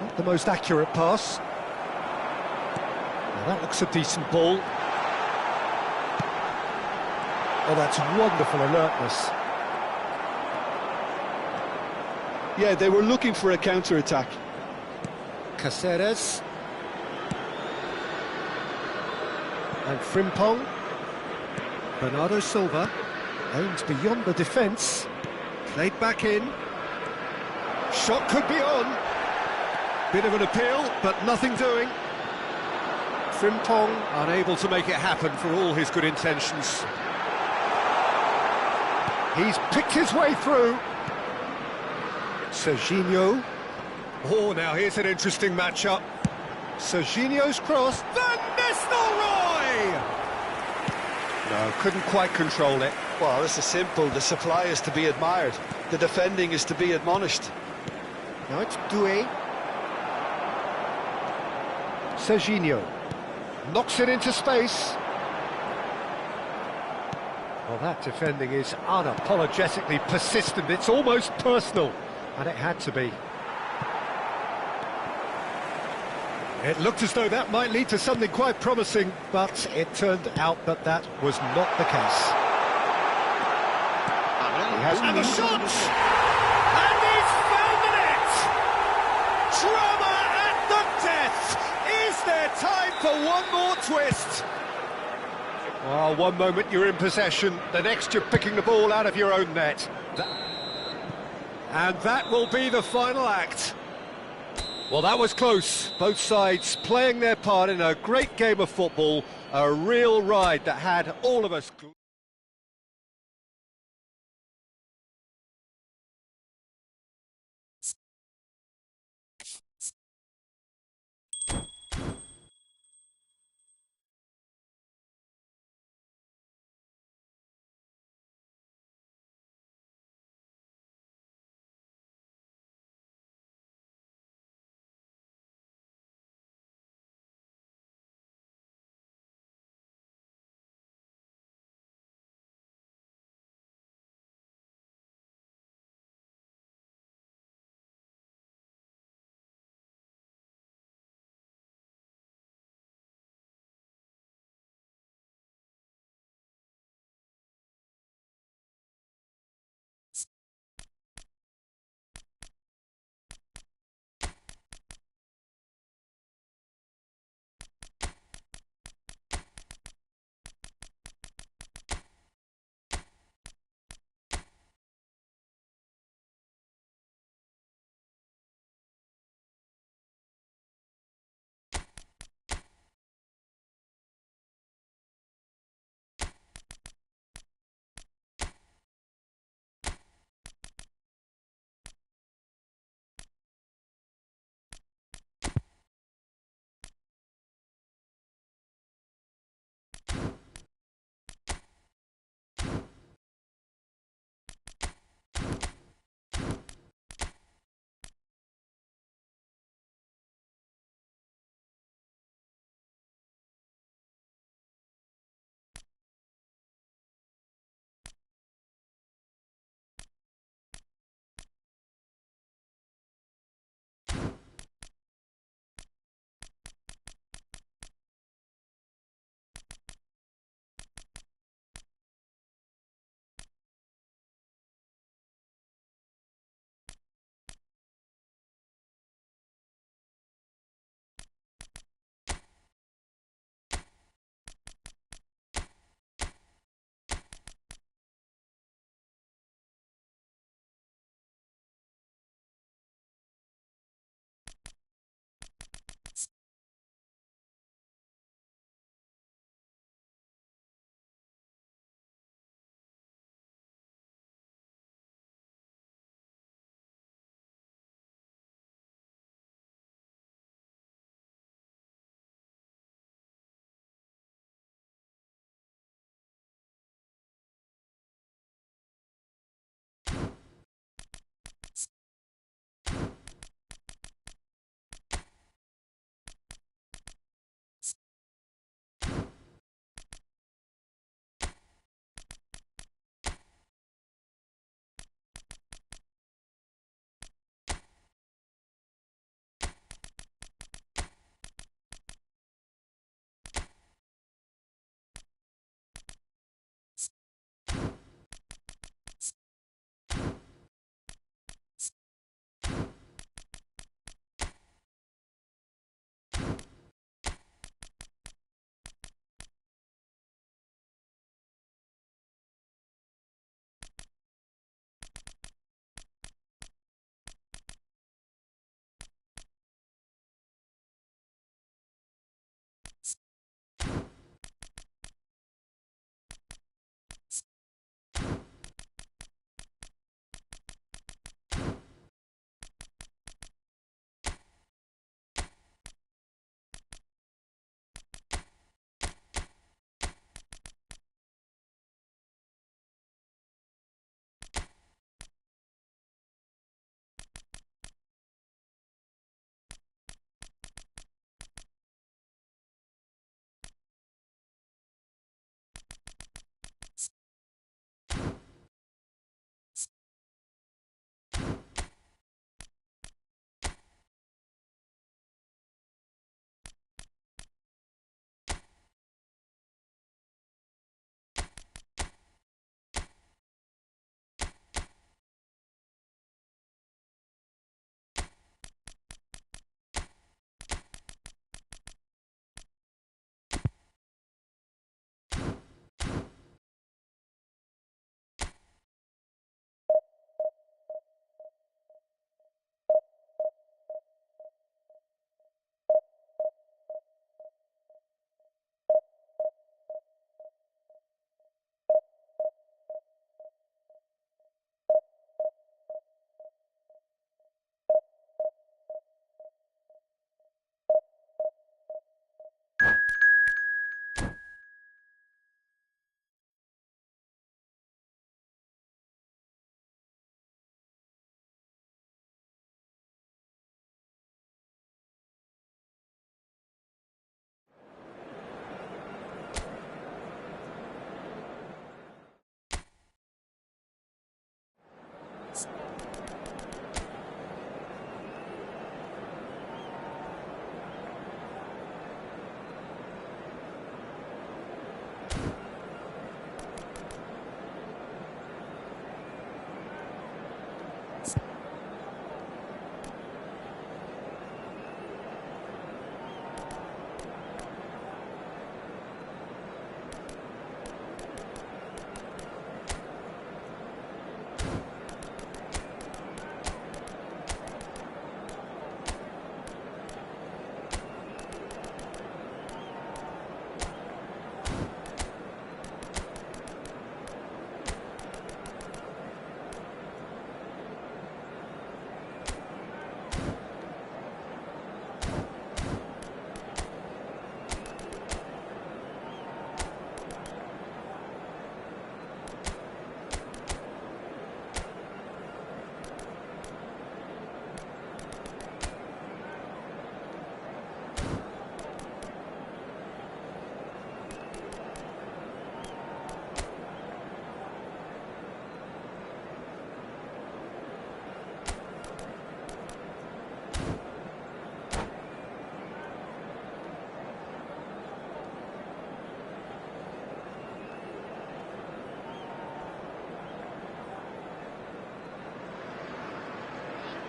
Not the most accurate pass. Now that looks a decent ball. Oh, that's wonderful alertness. Yeah, they were looking for a counter-attack. Caceres. And Frimpong. Bernardo Silva. Aims beyond the defence. Played back in. Shot could be on. Bit of an appeal, but nothing doing. Frimpong unable to make it happen for all his good intentions. He's picked his way through. Serginho. Oh, now here's an interesting matchup. Serginho's cross. Van Nistelrooy! No, couldn't quite control it. Well, this is simple. The supply is to be admired. The defending is to be admonished. Now it's Doué. Serginho. Knocks it into space. Well, that defending is unapologetically persistent. It's almost personal. And it had to be. It looked as though that might lead to something quite promising, but it turned out that that was not the case. He has and the shot! And he's found the net! Drama at the death! Is there time for one more twist? Well, one moment you're in possession, the next you're picking the ball out of your own net. And that will be the final act. Well, that was close. Both sides playing their part in a great game of football, a real ride that had all of us...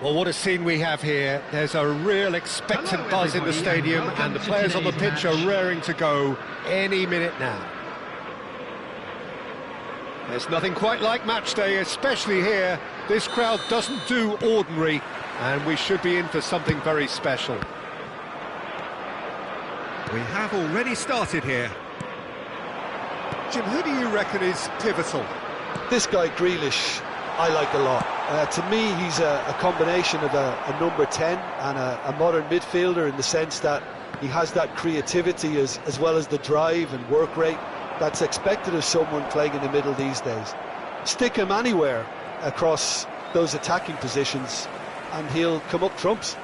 Well, what a scene we have here. There's a real expectant buzz in the stadium, and the players on the pitch are raring to go any minute now. There's nothing quite like match day, especially here. This crowd doesn't do ordinary, and we should be in for something very special. We have already started here. Jim, who do you reckon is pivotal? This guy, Grealish, I like a lot. To me, he's a combination of a number 10 and a modern midfielder, in the sense that he has that creativity as well as the drive and work rate that's expected of someone playing in the middle these days. Stick him anywhere across those attacking positions and he'll come up trumps.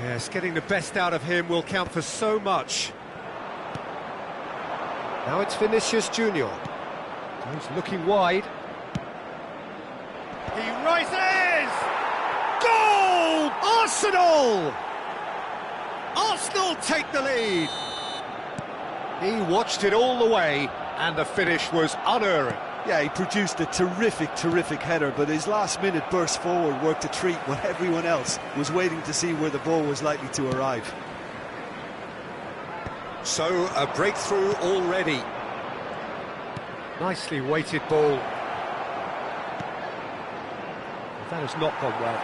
Yes, getting the best out of him will count for so much. Now it's Vinicius Junior. He's looking wide. He rises! Goal! Arsenal! Arsenal take the lead. He watched it all the way, and the finish was unerring. Yeah, he produced a terrific header, but his last-minute burst forward worked a treat when everyone else was waiting to see where the ball was likely to arrive. So, a breakthrough already. Nicely weighted ball. That has not gone well.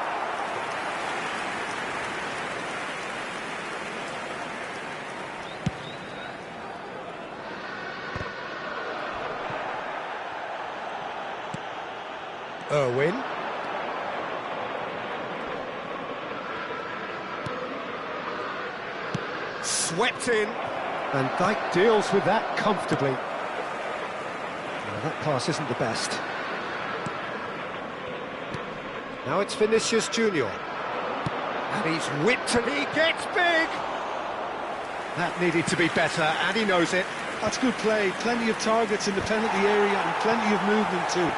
Irwin. Swept in. And Dijk deals with that comfortably. Well, that pass isn't the best. Now it's Vinicius Junior. And he's whipped and he gets big. That needed to be better, and he knows it. That's good play. Plenty of targets in the penalty area and plenty of movement too.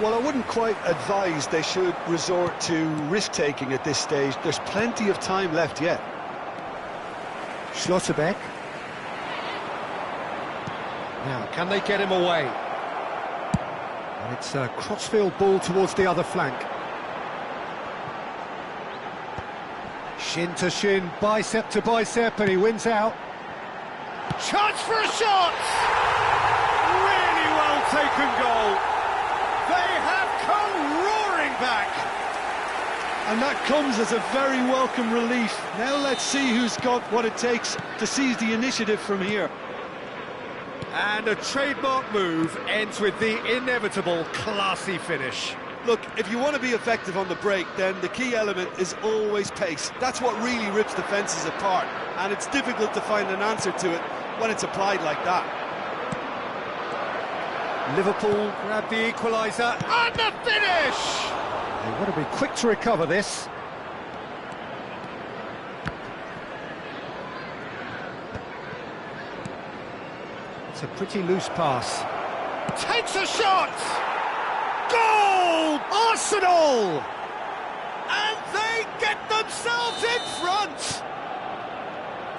Well, I wouldn't quite advise they should resort to risk-taking at this stage. There's plenty of time left yet. Schlotterbeck. Now, can they get him away? And it's a crossfield ball towards the other flank. Shin to shin, bicep to bicep, and he wins out. Chance for a shot! Really well taken goal. They have come roaring back. And that comes as a very welcome relief. Now let's see who's got what it takes to seize the initiative from here. And a trademark move ends with the inevitable classy finish. Look, if you want to be effective on the break, then the key element is always pace. That's what really rips defences apart, and it's difficult to find an answer to it when it's applied like that. Liverpool grab the equaliser, and the finish! They want to be quick to recover this. It's a pretty loose pass. Takes a shot! Goal! Arsenal! And they get themselves in front!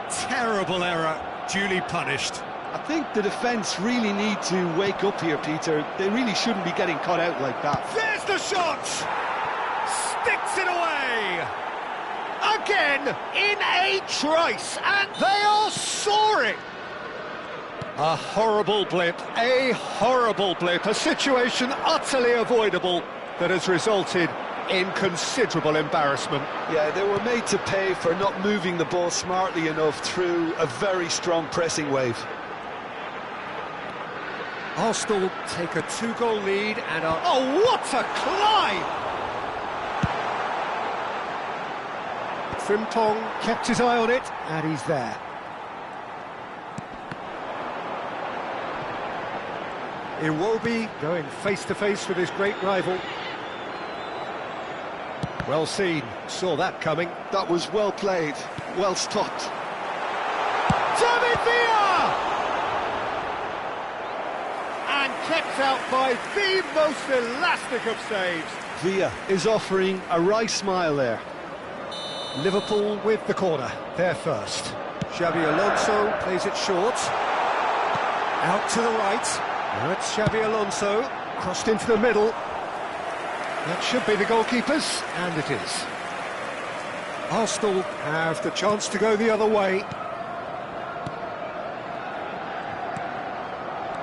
Terrible error, duly punished. I think the defence really need to wake up here, Peter. They really shouldn't be getting caught out like that. There's the shot! Sticks it away! Again, in a trice, and they are soaring! A horrible blip, a situation utterly avoidable that has resulted in considerable embarrassment. Yeah, they were made to pay for not moving the ball smartly enough through a very strong pressing wave. Arsenal take a 2-goal lead and are... Oh, what a climb! Frimpong kept his eye on it, and he's there. Iwobi going face-to-face with his great rival. Well seen, saw that coming. That was well played, well stopped. David Villa! And kept out by the most elastic of saves. Villa is offering a right smile there. Liverpool with the corner, they're first. Xabi Alonso plays it short. Out to the right. Now it's Xabi Alonso, crossed into the middle. That should be the goalkeeper's, and it is. Arsenal have the chance to go the other way.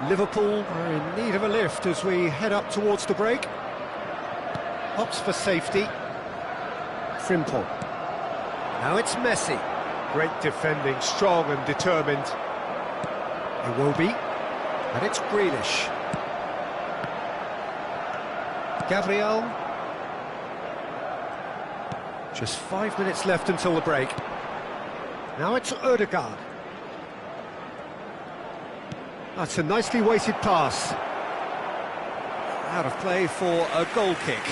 Liverpool are in need of a lift as we head up towards the break. Hops for safety. Frimpong. Now it's Messi. Great defending, strong and determined. Iwobi. And it's Grealish. Gabriel. Just 5 minutes left until the break. Now it's Ødegaard. That's a nicely weighted pass. Out of play for a goal kick.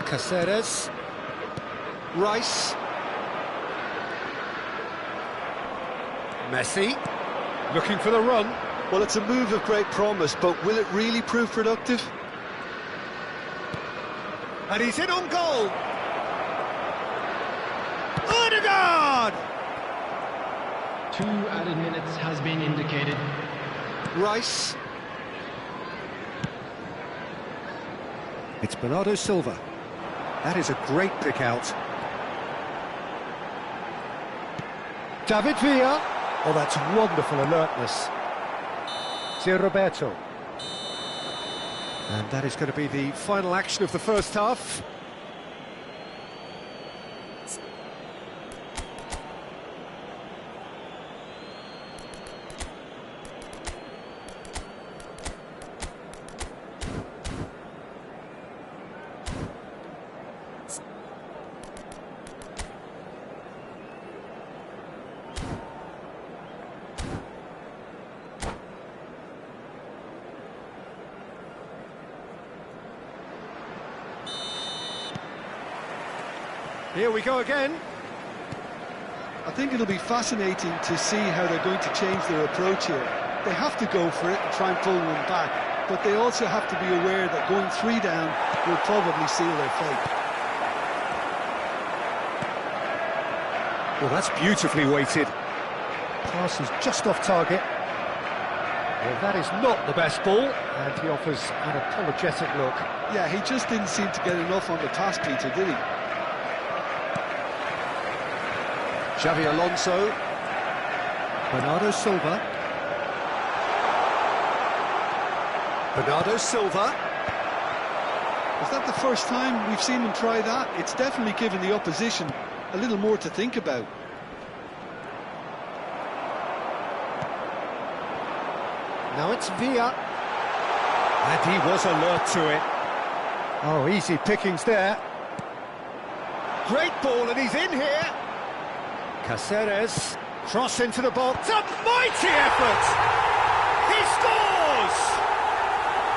Caceres, Rice, Messi, looking for the run. Well, it's a move of great promise, but will it really prove productive? And he's in on goal! Ødegaard! 2 added minutes has been indicated. Rice. It's Bernardo Silva. That is a great pick out. David Villa. Oh, that's wonderful alertness. Roberto. And that is going to be the final action of the first half. Here we go again. I think it'll be fascinating to see how they're going to change their approach here. They have to go for it and try and pull one back, but they also have to be aware that going 3 down will probably seal their fate. Well, that's beautifully weighted. Pass is just off target. Well, that is not the best ball, and he offers an apologetic look. Yeah, he just didn't seem to get enough on the pass, Peter, did he? Xavi Alonso. Bernardo Silva. Bernardo Silva. Is that the first time we've seen him try that? It's definitely given the opposition a little more to think about. Now it's Villa. And he was alert to it. Oh, easy pickings there. Great ball, and he's in here. Caceres, cross into the box, a mighty effort! He scores!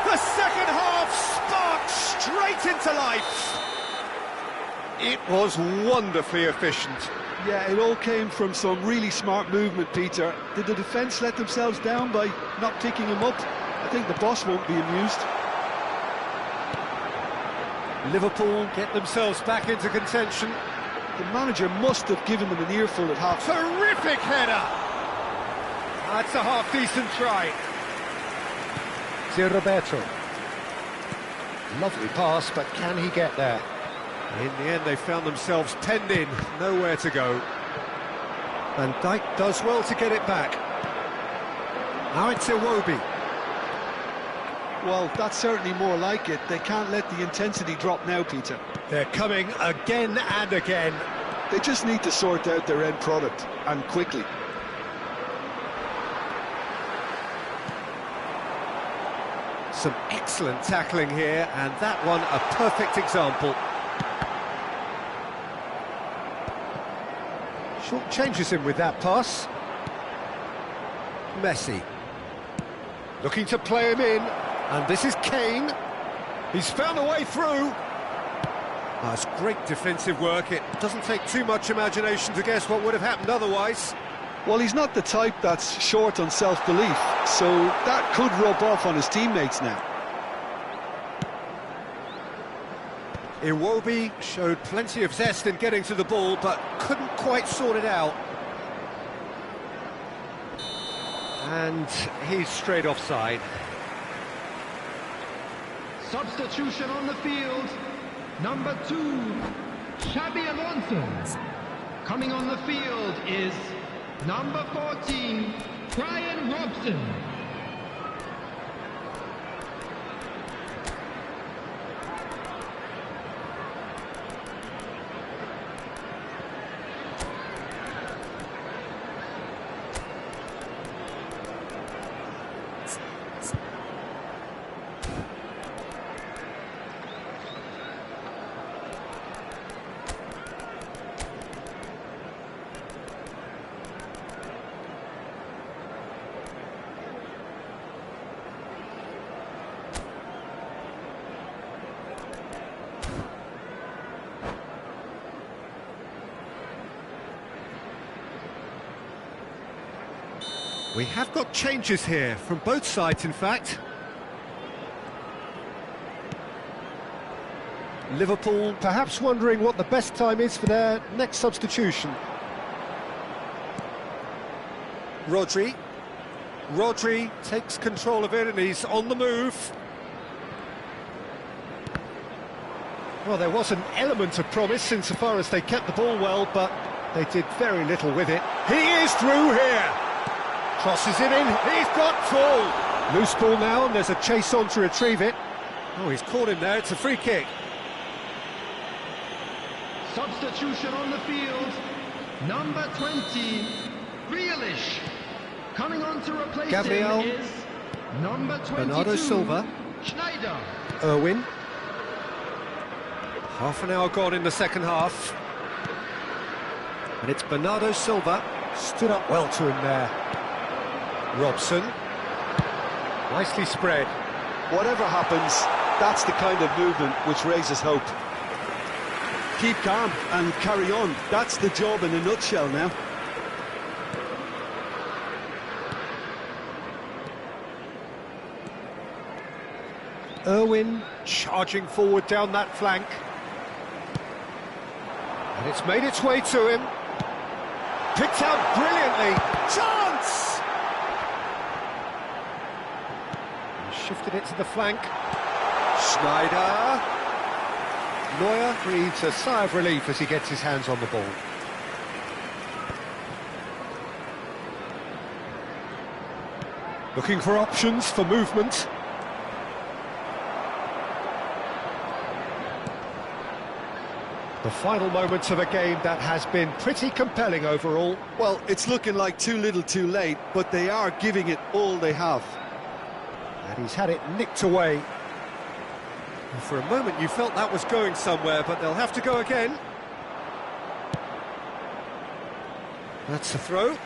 The second half sparked straight into life. It was wonderfully efficient. Yeah, it all came from some really smart movement, Peter. Did the defence let themselves down by not picking him up? I think the boss won't be amused. Liverpool get themselves back into contention. The manager must have given them an earful at half. Terrific header! That's a half-decent try. Roberto. Lovely pass, but can he get there? In the end, they found themselves penned in, nowhere to go. Van Dijk does well to get it back. Now it's Iwobi. Well, that's certainly more like it. They can't let the intensity drop now, Peter. They're coming again and again. They just need to sort out their end product, and quickly. Some excellent tackling here, and that one a perfect example. Short changes him with that pass. Messi. Looking to play him in, and this is Kane. He's found a way through. That's great defensive work. It doesn't take too much imagination to guess what would have happened otherwise. Well, he's not the type that's short on self-belief, so that could rub off on his teammates now. Iwobi showed plenty of zest in getting to the ball, but couldn't quite sort it out. And he's straight offside. Substitution on the field. Number 2, Xabi Alonso. Coming on the field is number 14, Brian Robson. We have got changes here, from both sides in fact. Liverpool perhaps wondering what the best time is for their next substitution. Rodri takes control of it and he's on the move. Well, there was an element of promise insofar as they kept the ball well, but they did very little with it. He is through here! Crosses it in, he's got full! Loose ball now, and there's a chase on to retrieve it. Oh, he's caught him there, it's a free kick. Substitution on the field, number 20, Grealish. Coming on to replace Gabriel. him is number 22, Bernardo Silva. Schneider. Irwin. Half an hour gone in the second half. And it's Bernardo Silva. Stood up well to him there. Robson. Nicely spread. Whatever happens, that's the kind of movement which raises hope. Keep calm and carry on. That's the job in a nutshell now. Irwin charging forward down that flank. And it's made its way to him. Picked out brilliantly. Chance! Shifted it to the flank. Schneider. Neuer breathes a sigh of relief as he gets his hands on the ball. Looking for options for movement. The final moments of a game that has been pretty compelling overall. Well, it's looking like too little too late, but they are giving it all they have. And he's had it nicked away. And for a moment you felt that was going somewhere, but they'll have to go again. That's a throw.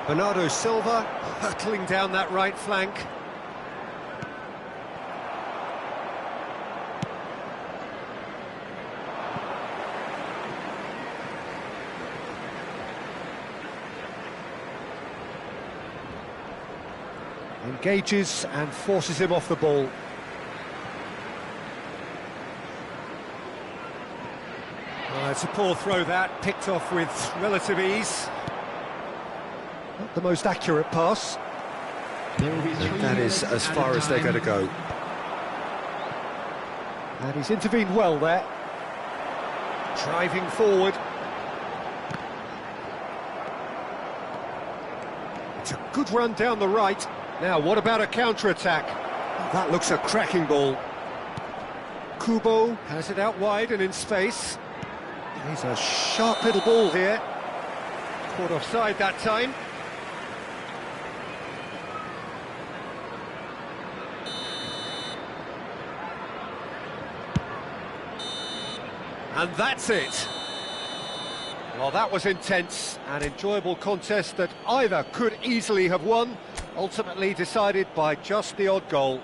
Bernardo Silva hurtling down that right flank. Engages and forces him off the ball. It's a poor throw that, picked off with relative ease. Not the most accurate pass. That is as far as they're going to go. And he's intervened well there. Driving forward. It's a good run down the right. Now, what about a counter-attack? That looks a cracking ball. Kubo has it out wide and in space. He's a sharp little ball here. Caught offside that time. And that's it. Well, that was intense, an enjoyable contest that either could easily have won, ultimately decided by just the odd goal.